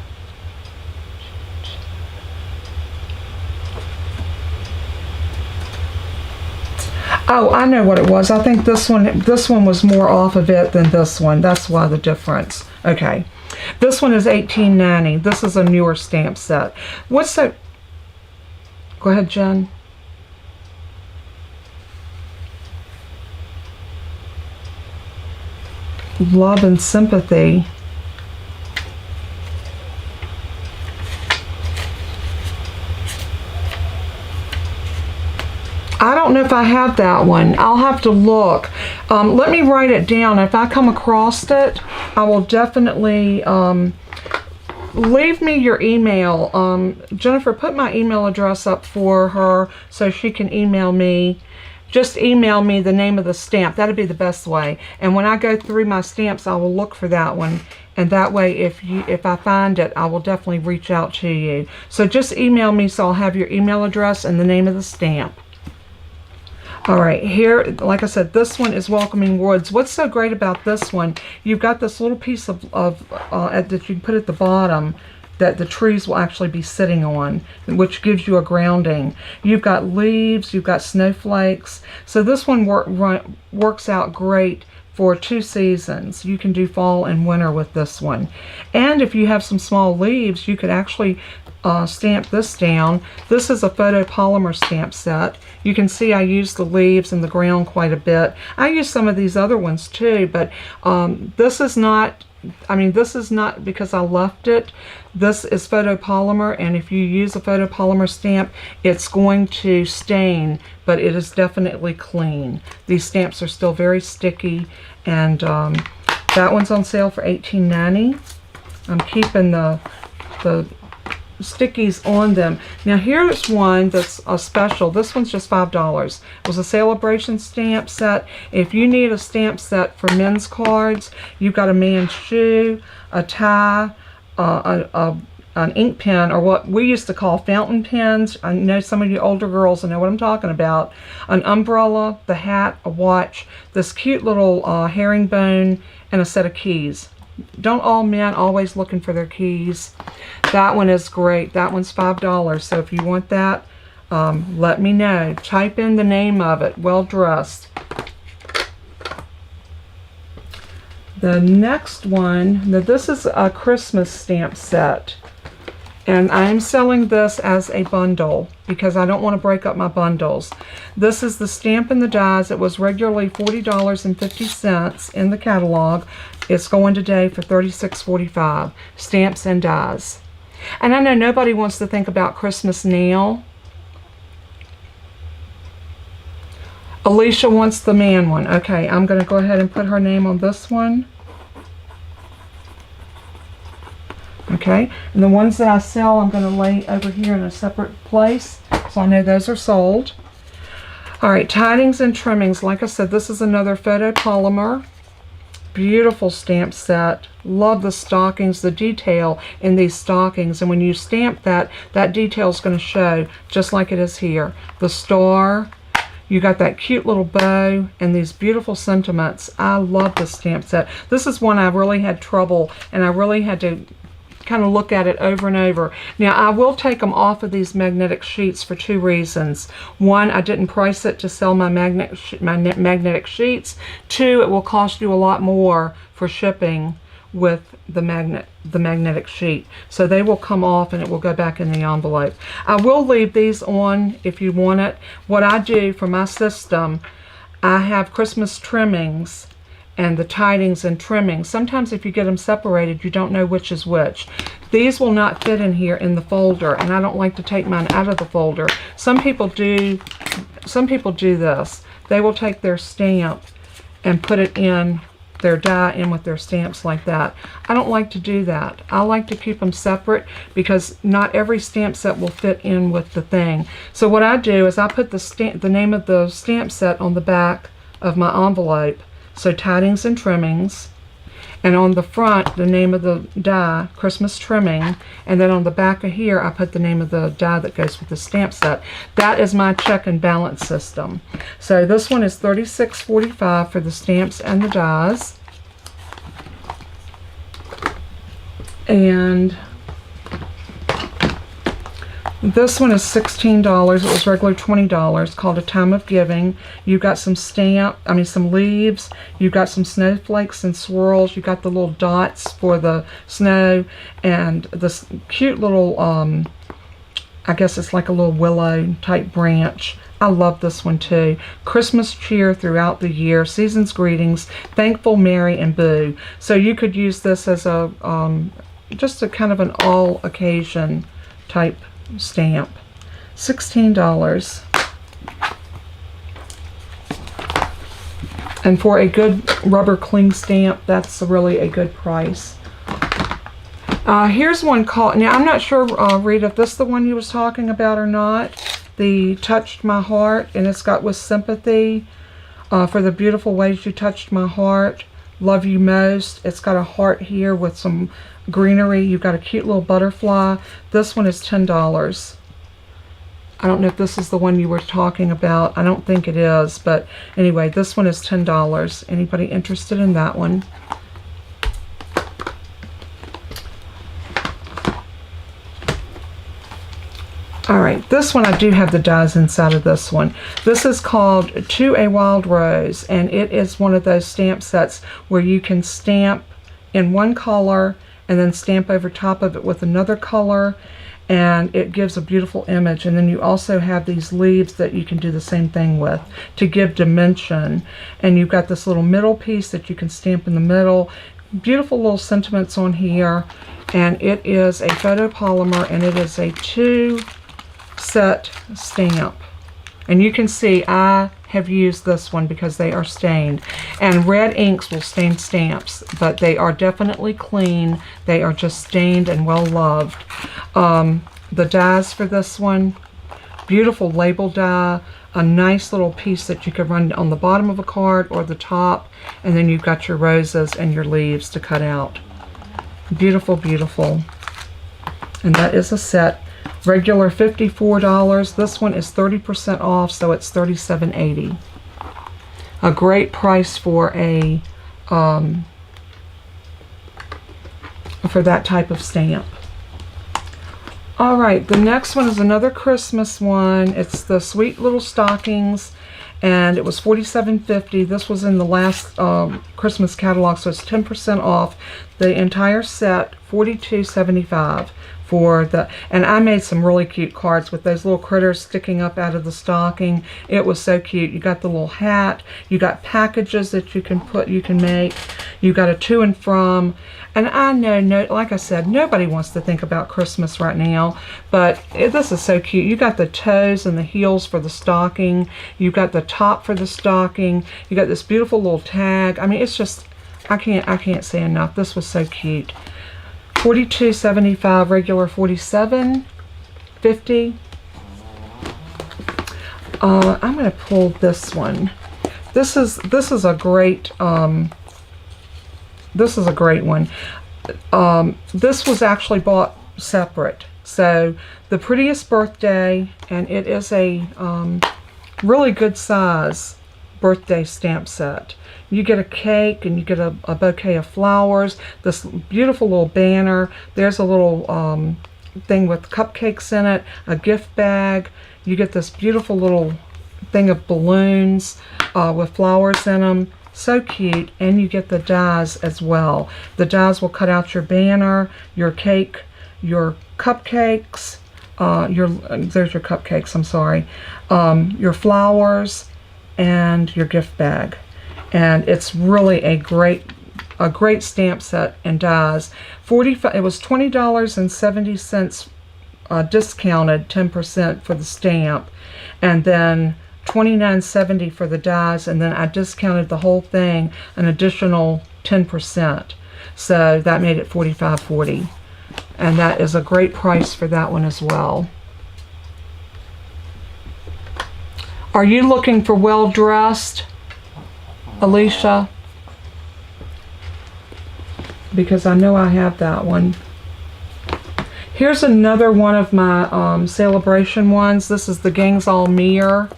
Speaker 1: Oh, I know what it was. I think this one was more off of it than this one. That's why the difference. Okay. This one is $18.90. This is a newer stamp set. What's that? Go ahead, Jen. Love and Sympathy. I don't know if I have that one. I'll have to look. Let me write it down. If I come across it, I will definitely leave me your email. Jennifer, put my email address up for her so she can email me. Just email me the name of the stamp. That'd be the best way. And when I go through my stamps, I will look for that one. And that way, if I find it, I will definitely reach out to you. So just email me so I'll have your email address and the name of the stamp. All right, here, like I said, this one is Welcoming Woods. What's so great about this one, you've got this little piece of that you can put at the bottom that the trees will actually be sitting on, which gives you a grounding. You've got leaves, you've got snowflakes. So this one works out great for 2 seasons. You can do fall and winter with this one. And if you have some small leaves, you could actually stamp this down. This is a photopolymer stamp set. You can see I use the leaves and the ground quite a bit. I use some of these other ones too, but this is not, this is not because I left it. This is photopolymer, and if you use a photopolymer stamp, it's going to stain, but it is definitely clean. These stamps are still very sticky, and that one's on sale for $18.90. I'm keeping the stickies on them. Now here's one that's a special. This one's just $5. It was a celebration stamp set. If you need a stamp set for men's cards, you've got a man's shoe, a tie, an ink pen, or what we used to call fountain pens. I know some of you older girls know what I'm talking about. An umbrella, the hat, a watch, this cute little herringbone, and a set of keys. Don't all men always looking for their keys? That one is great. That one's $5. So if you want that, let me know. Type in the name of it. Well dressed. The next one, now this is a Christmas stamp set, and I'm selling this as a bundle because I don't want to break up my bundles. This is the Stamp and the Dies. It was regularly $40.50 in the catalog. It's going today for $36.45. Stamps and Dies. And I know nobody wants to think about Christmas now. Alicia wants the man one. Okay, I'm going to go ahead and put her name on this one. Okay, and the ones that I sell, I'm going to lay over here in a separate place, so I know those are sold. All right, Tidings and Trimmings. Like I said, this is another photopolymer. Beautiful stamp set. Love the stockings, the detail in these stockings, and when you stamp that, that detail is going to show just like it is here. The star. You got that cute little bow and these beautiful sentiments. I love this stamp set. This is one I really had trouble, and I really had to kind of look at it over and over. Now I will take them off of these magnetic sheets for two reasons. One, I didn't price it to sell my magnetic sheets. Two, it will cost you a lot more for shipping with the magnetic sheet. So they will come off and it will go back in the envelope. I will leave these on if you want it. What I do for my system, I have Christmas trimmings and the Tidings and Trimmings. Sometimes if you get them separated, you don't know which is which. These will not fit in here in the folder, and I don't like to take mine out of the folder. Some people do this. They will take their stamp and put it in their die in with their stamps like that. I don't like to do that. I like to keep them separate because not every stamp set will fit in with the thing. So what I do is I put the name of the stamp set on the back of my envelope. So Tidings and Trimmings, and on the front the name of the die, Christmas Trimming, and then on the back of here I put the name of the die that goes with the stamp set. That is my check and balance system. So this one is $36.45 for the stamps and the dies, and this one is $16. It was regular $20. Called A Time of Giving. You've got some some leaves. You've got some snowflakes and swirls. You've got the little dots for the snow, and this cute little, I guess it's like a little willow type branch. I love this one too. Christmas cheer throughout the year. Season's greetings. Thankful, merry, and boo. So you could use this as a just a kind of an all occasion type stamp. $16. And for a good rubber cling stamp, that's really a good price. Here's one called, now I'm not sure, Rita, if this is the one you was talking about or not. The Touched My Heart, and it's got With Sympathy, for the beautiful ways you touched my heart. Love you most. It's got a heart here with some greenery. You've got a cute little butterfly. This one is $10. I don't know if this is the one you were talking about. I don't think it is, but anyway, this one is $10. Anybody interested in that one? Alright, this one I do have the dies inside of this one. This is called To a Wild Rose, and it is one of those stamp sets where you can stamp in one color and then stamp over top of it with another color, and it gives a beautiful image. And then you also have these leaves that you can do the same thing with to give dimension. And you've got this little middle piece that you can stamp in the middle. Beautiful little sentiments on here. And it is a photopolymer, and it is a 2-set stamp. And you can see I have used this one because they are stained. And red inks will stain stamps, but they are definitely clean. They are just stained and well loved. The dies for this one, beautiful label die, a nice little piece that you could run on the bottom of a card or the top, and then you've got your roses and your leaves to cut out. Beautiful, beautiful. And that is a set. Regular $54. This one is 30% off, so it's $37.80. A great price for a for that type of stamp. All right, the next one is another Christmas one. It's the Sweet Little Stockings, and it was $47.50. This was in the last Christmas catalog, so it's 10% off. The entire set, $42.75 for the, and I made some really cute cards with those little critters sticking up out of the stocking. It was so cute. You got the little hat, you got packages that you can put, you can make, you got a to and from. And I know, like I said, nobody wants to think about Christmas right now, but this is so cute. You got the toes and the heels for the stocking. You got the top for the stocking. You got this beautiful little tag. I mean, it's just, I can't say enough. This was so cute. $42.75, regular $47.50. I'm going to pull this one. This is a great this is a great one. This was actually bought separate. So the Prettiest Birthday, and it is a really good size birthday stamp set. You get a cake and you get a bouquet of flowers, this beautiful little banner. There's a little thing with cupcakes in it, a gift bag. You get this beautiful little thing of balloons with flowers in them. So cute. And you get the dies as well. The dies will cut out your banner, your cake, your cupcakes, there's your cupcakes, I'm sorry, your flowers, and your gift bag. And it's really a great stamp set and dies. It was $20.70 discounted 10% for the stamp, and then $29.70 for the dies, and then I discounted the whole thing an additional 10%. So that made it $45.40. And that is a great price for that one as well. Are you looking for well-dressed, Alicia? Because I know I have that one. Here's another one of my celebration ones. This is the Gangs All Mirror,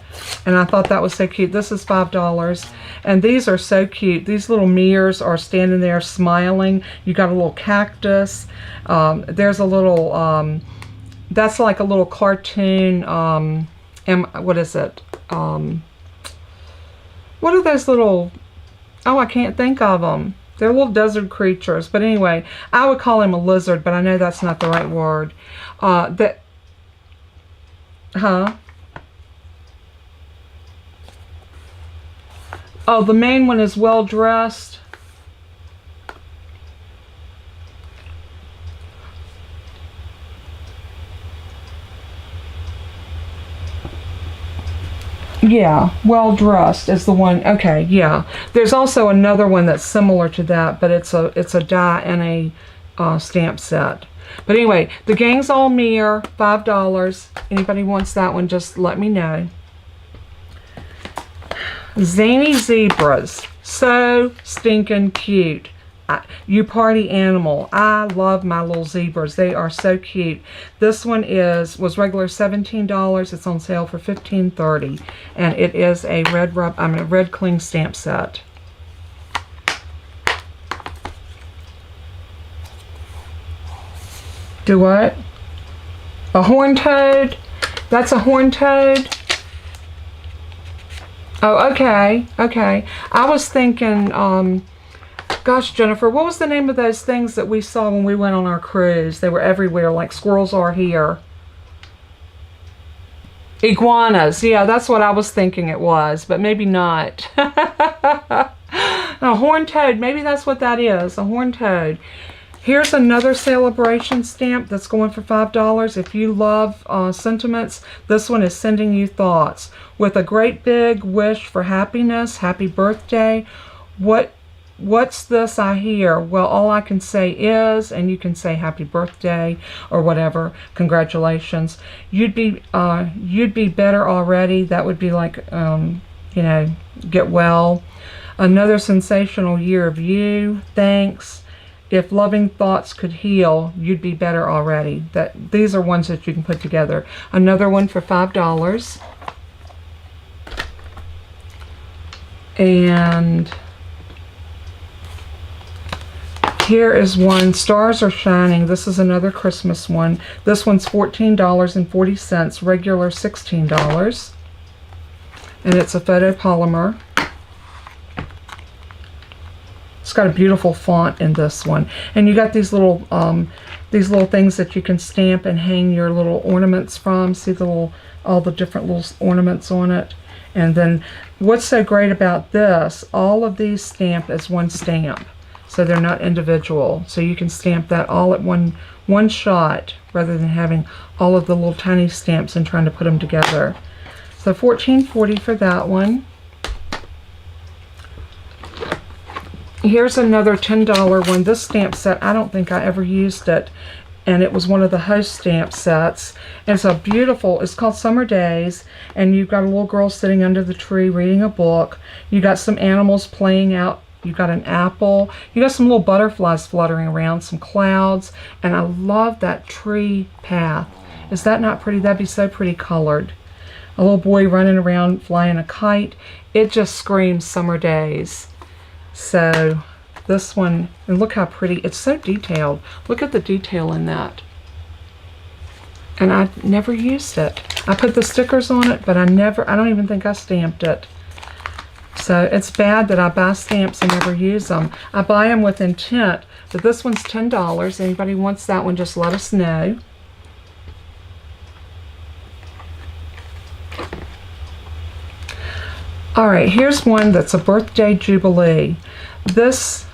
Speaker 1: and I thought that was so cute. This is $5, and these are so cute. These little mirrors are standing there smiling. You got a little cactus. There's a little, that's like a little cartoon, what is it? What are those little, oh, I can't think of them. They're little desert creatures, but anyway, I would call him a lizard, but I know that's not the right word. Oh, the main one is well dressed. Yeah, well dressed is the one. Okay, yeah. There's also another one that's similar to that, but it's a die and a stamp set. But anyway, the Gangs All Mirror, $5. Anybody wants that one, just let me know. Zany Zebras, so stinking cute. You party animal. I love my little zebras. They are so cute. This one was regular $17. It's on sale for $15.30, and it is a red cling stamp set. Do what? A horn toad? That's a horn toad? Oh, okay, okay. I was thinking Gosh, Jennifer, what was the name of those things that we saw when we went on our cruise? They were everywhere, like squirrels are here. Iguanas. Yeah, that's what I was thinking it was, but maybe not. A horned toad. Maybe that's what that is, a horned toad. Here's another celebration stamp that's going for $5. If you love sentiments, this one is sending you thoughts. With a great big wish for happiness, happy birthday. What's this I hear? Well, all I can say is, and you can say happy birthday or whatever, congratulations. You'd be better already. That would be like, you know, get well. Another sensational year of you. Thanks. If loving thoughts could heal, you'd be better already. These are ones that you can put together. Another one for $5. And here is one, Stars Are Shining. This is another Christmas one. This one's $14.40, regular $16. And it's a photopolymer. It's got a beautiful font in this one. And you got these little things that you can stamp and hang your little ornaments from. See all the different little ornaments on it. And then what's so great about this, all of these stamp as one stamp. So they're not individual. So you can stamp that all at one shot rather than having all of the little tiny stamps and trying to put them together. So $14.40 for that one. Here's another $10 one. This stamp set, I don't think I ever used it. And it was one of the host stamp sets. And it's a beautiful, it's called Summer Days. And you've got a little girl sitting under the tree reading a book. You got some animals playing out. You got an apple. You got some little butterflies fluttering around, some clouds. And I love that tree path. Is that not pretty? That'd be so pretty colored. A little boy running around flying a kite. It just screams Summer Days. So this one, and look how pretty, it's so detailed. Look at the detail in that. And I never used it. I put the stickers on it, but I don't even think I stamped it. So it's bad that I buy stamps and never use them. I buy them with intent, but this one's $10. Anybody wants that one, just let us know. All right, here's one that's a birthday jubilee. This,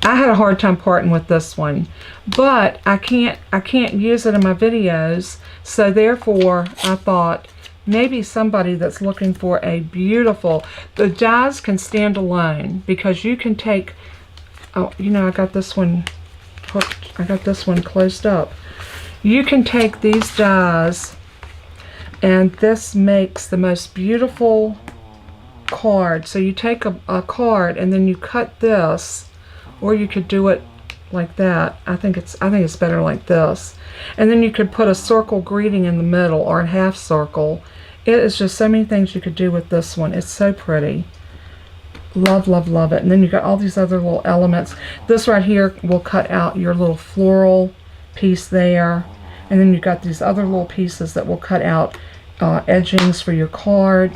Speaker 1: I had a hard time parting with this one, but I can't use it in my videos, so therefore I thought maybe somebody that's looking for a beautiful, the dies can stand alone because you can take, oh, you know, I got this one hooked, I got this one closed up. You can take these dies and this makes the most beautiful card. So you take a card and then you cut this, or you could do it like that. I think it's better like this. And then you could put a circle greeting in the middle or a half circle. It is just so many things you could do with this one. It's so pretty. Love, love, love it. And then you got all these other little elements. This right here will cut out your little floral piece there. And then you've got these other little pieces that will cut out edgings for your card,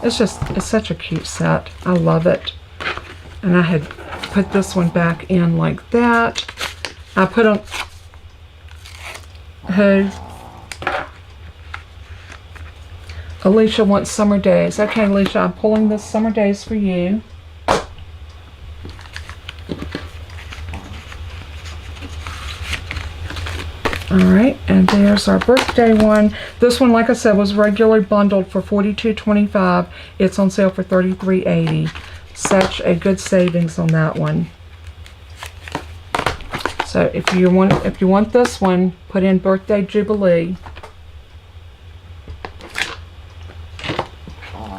Speaker 1: It's such a cute set. I love it. And I had put this one back in like that. I put on, hey, Alicia wants Summer Days. Okay, Alicia, I'm pulling this Summer Days for you. Alright, and there's our birthday one. This one, like I said, was regularly bundled for $42.25. It's on sale for $33.80. Such a good savings on that one. So if you want this one, put in Birthday Jubilee.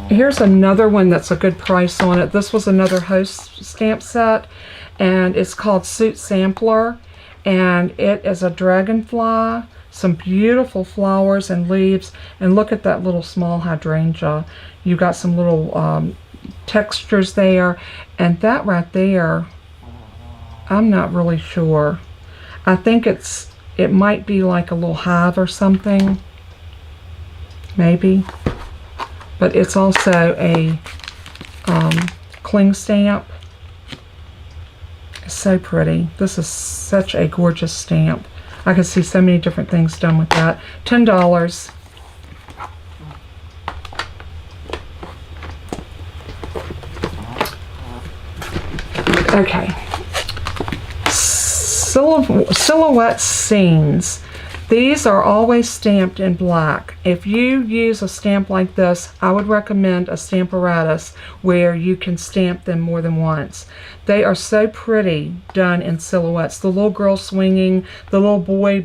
Speaker 1: Here's another one that's a good price on it. This was another host stamp set, and it's called Suit Sampler. And it is a dragonfly, some beautiful flowers and leaves, and look at that little small hydrangea. You got some little textures there, and that right there, I'm not really sure. I think it might be like a little hive or something, maybe. But it's also a cling stamp. It's so pretty. This is such a gorgeous stamp. I can see so many different things done with that. $10. Okay. Silhouette scenes. These are always stamped in black. If you use a stamp like this, I would recommend a Stamparatus where you can stamp them more than once. They are so pretty done in silhouettes. The little girl swinging, the little boy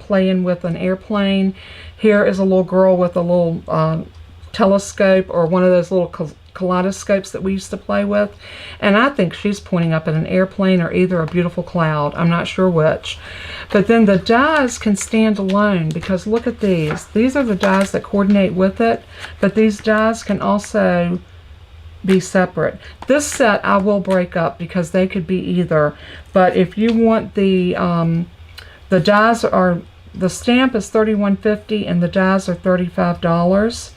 Speaker 1: playing with an airplane. Here is a little girl with a little telescope or one of those little kaleidoscopes that we used to play with, and I think she's pointing up at an airplane or either a beautiful cloud. I'm not sure which. But then the dies can stand alone, because look at these. These are the dies that coordinate with it, but these dies can also be separate. This set I will break up because they could be either, but if you want the dies are, the stamp is $31.50 and the dies are $35.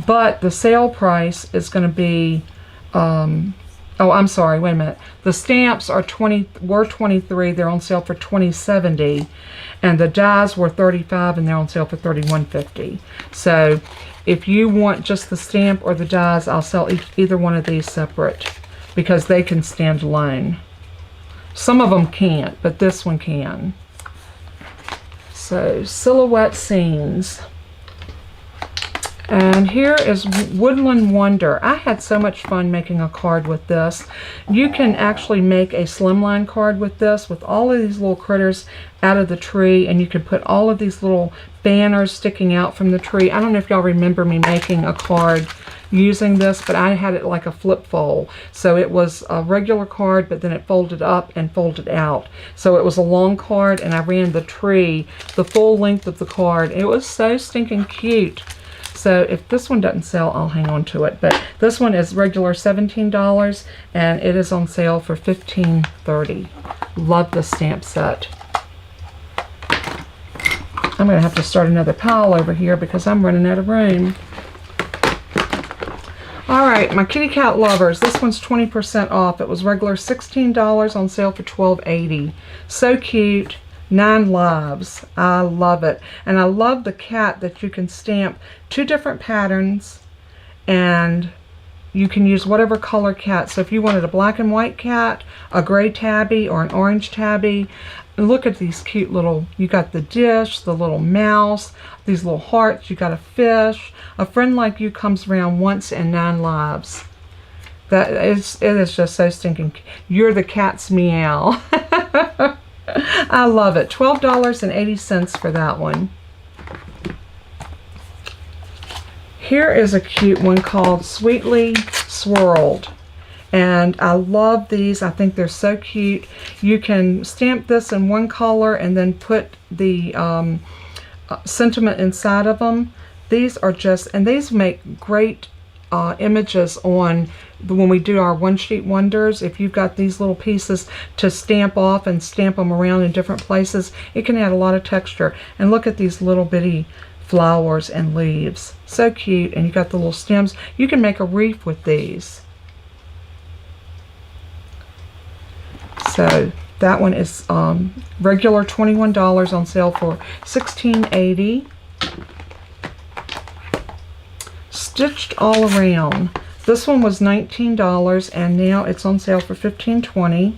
Speaker 1: But the sale price is going to be, oh, I'm sorry, wait a minute. The stamps are were $23, they're on sale for $20.70, and the dies were $35 and they're on sale for $31.50. So if you want just the stamp or the dies, I'll sell either one of these separate because they can stand alone. Some of them can't, but this one can. So silhouette scenes. And here is Woodland Wonder. I had so much fun making a card with this. You can actually make a slimline card with this, with all of these little critters out of the tree, and you can put all of these little banners sticking out from the tree. I don't know if y'all remember me making a card using this, but I had it like a flip fold. So it was a regular card, but then it folded up and folded out. So it was a long card, and I ran the tree the full length of the card. It was so stinking cute. So if this one doesn't sell, I'll hang on to it. But this one is regular $17, and it is on sale for $15.30. Love the stamp set. I'm going to have to start another pile over here because I'm running out of room. Alright, my kitty cat lovers. This one's 20% off. It was regular $16, on sale for $12.80. So cute. 9 lives. I love it. And I love the cat that you can stamp 2 different patterns, and you can use whatever color cat. So if you wanted a black and white cat, a gray tabby, or an orange tabby, look at these cute little, you got the dish, the little mouse, these little hearts, you got a fish. A friend like you comes around once in 9 lives. It is just so stinking cute. You're the cat's meow. I love it. $12.80 for that one. Here is a cute one called Sweetly Swirled. And I love these. I think they're so cute. You can stamp this in one color and then put the sentiment inside of them. These are just, and these make great images on when we do our one sheet wonders. If you've got these little pieces to stamp off and stamp them around in different places, it can add a lot of texture. And look at these little bitty flowers and leaves. So cute. And you got the little stems. You can make a wreath with these. So that one is regular $21, on sale for $16.80. Stitched All Around. This one was $19, and now it's on sale for $15.20.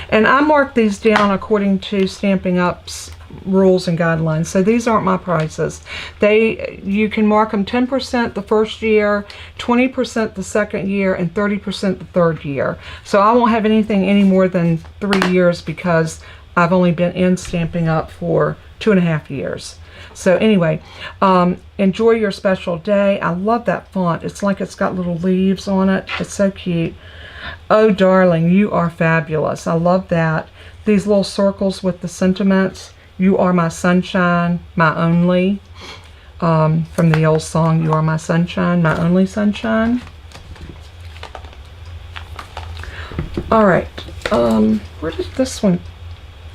Speaker 1: And I marked these down according to Stampin' Up's rules and guidelines. So these aren't my prices. You can mark them 10% the first year, 20% the second year, and 30% the third year. So I won't have anything any more than 3 years because I've only been in Stampin' Up for 2.5 years. So anyway, enjoy your special day. I love that font. It's like it's got little leaves on it. It's so cute. Oh, darling, you are fabulous. I love that. These little circles with the sentiments. You are my sunshine, my only. From the old song, You Are My Sunshine, My Only Sunshine. All right. Where did this one?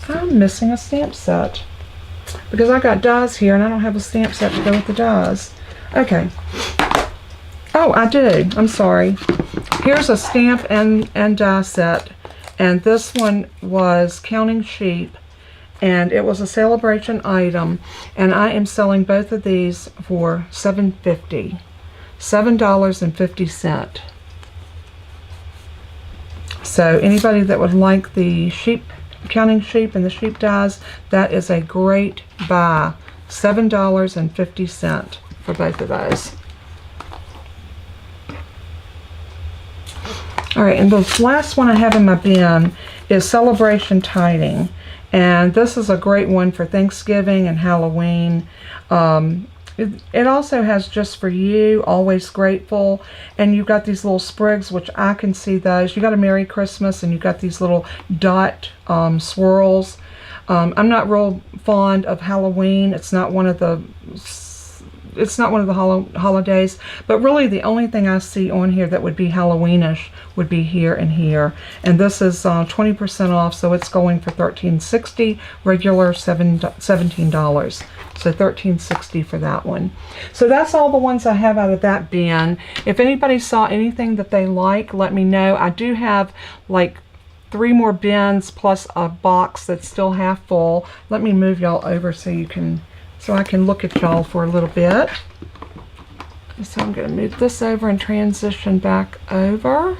Speaker 1: I'm missing a stamp set, because I got dies here and I don't have a stamp set to go with the dies. Okay. Oh, I do. I'm sorry. Here's a stamp and die set. And this one was Counting Sheep. And it was a celebration item. And I am selling both of these for $7.50. $7.50. So anybody that would like the sheep, Counting Sheep and the sheep dies, that is a great buy. $7.50 for both of those. Alright, and the last one I have in my bin is Celebration Tiding. And this is a great one for Thanksgiving and Halloween. It also has Just For You, Always Grateful, and you've got these little sprigs, which I can see those. You got a Merry Christmas, and you got these little dot swirls. I'm not real fond of Halloween. It's not one of the holidays, but really the only thing I see on here that would be Halloweenish would be here and here. And this is 20% off, so it's going for $13.60, regular $17. So $13.60 for that one. So that's all the ones I have out of that bin. If anybody saw anything that they like, let me know. I do have like 3 more bins plus a box that's still half full. Let me move y'all over so I can look at y'all for a little bit. So I'm going to move this over and transition back over.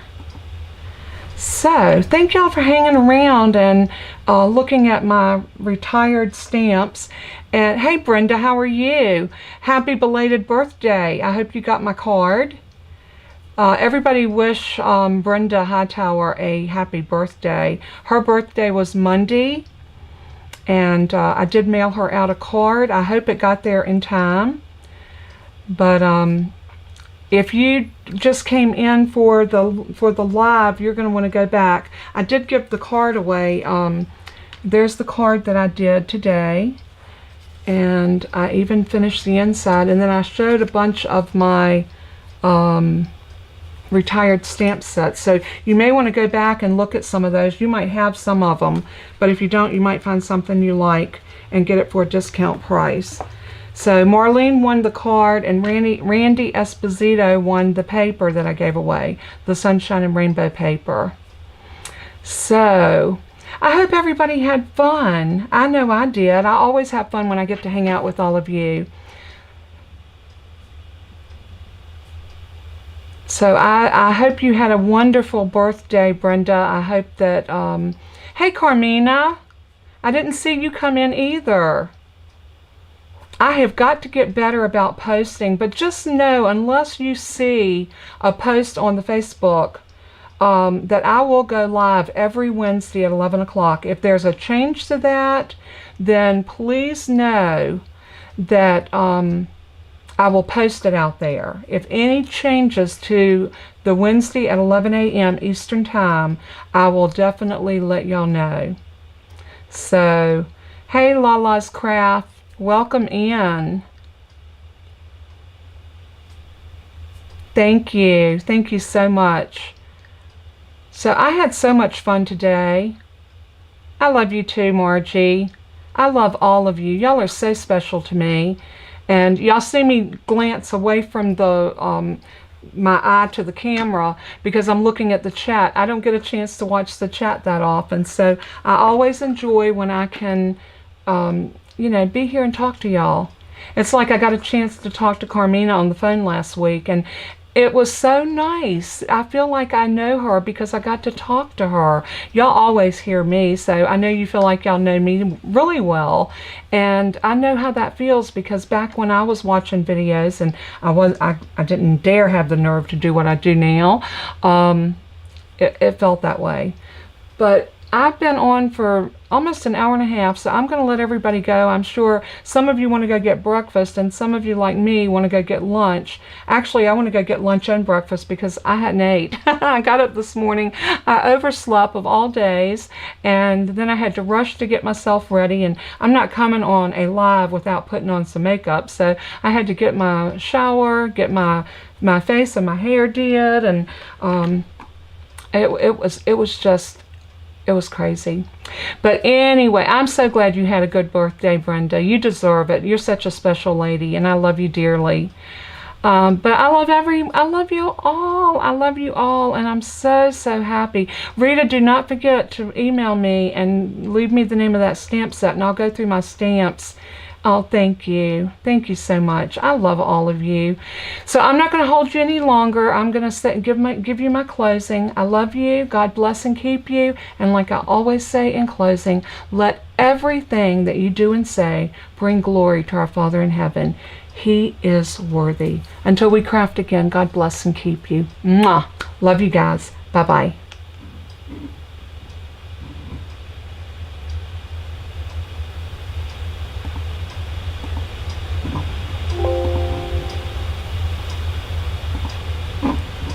Speaker 1: So thank y'all for hanging around and looking at my retired stamps. And hey Brenda, how are you? Happy belated birthday. I hope you got my card. Everybody wish Brenda Hightower a happy birthday. Her birthday was Monday, and I did mail her out a card. I hope it got there in time. But if you just came in for the live, you're going to want to go back. I did give the card away. There's the card that I did today, and I even finished the inside, and then I showed a bunch of my retired stamp sets. So you may want to go back and look at some of those. You might have some of them, but if you don't, you might find something you like and get it for a discount price. So Marlene won the card, and Randy Esposito won the paper that I gave away, the Sunshine and Rainbow paper. So I hope everybody had fun. I know I did. I always have fun when I get to hang out with all of you. So I hope you had a wonderful birthday, Brenda. I hope that, hey Carmina, I didn't see you come in either. I have got to get better about posting, but just know, unless you see a post on the Facebook, that I will go live every Wednesday at 11 o'clock. If there's a change to that, then please know that I will post it out there. If any changes to the Wednesday at 11 a.m. Eastern Time, I will definitely let y'all know. So, hey Lala's Craft, welcome in. Thank you so much. So I had so much fun today. I love you too, Margie. I love all of you. Y'all are so special to me. And y'all see me glance away from the my eye to the camera because I'm looking at the chat. I don't get a chance to watch the chat that often, so I always enjoy when I can you know, be here and talk to y'all. It's like I got a chance to talk to Carmina on the phone last week, and it was so nice. I feel like I know her because I got to talk to her. Y'all always hear me, so I know you feel like y'all know me really well. And I know how that feels because back when I was watching videos and I didn't dare have the nerve to do what I do now, it felt that way. But I've been on for almost an hour and a half, so I'm going to let everybody go. I'm sure some of you want to go get breakfast, and some of you, like me, want to go get lunch. Actually, I want to go get lunch and breakfast because I hadn't ate. I got up this morning. I overslept of all days, and then I had to rush to get myself ready, and I'm not coming on a live without putting on some makeup, so I had to get my shower, get my face and my hair did, and it was crazy. But anyway, I'm so glad you had a good birthday, Brenda. You deserve it. You're such a special lady, and I love you dearly. But I love you all. I love you all, and I'm so, so happy. Rita, do not forget to email me and leave me the name of that stamp set, and I'll go through my stamps. Oh, thank you. Thank you so much. I love all of you. So I'm not going to hold you any longer. I'm going to give you my closing. I love you. God bless and keep you. And like I always say in closing, let everything that you do and say bring glory to our Father in heaven. He is worthy. Until we craft again, God bless and keep you. Mwah. Love you guys. Bye-bye.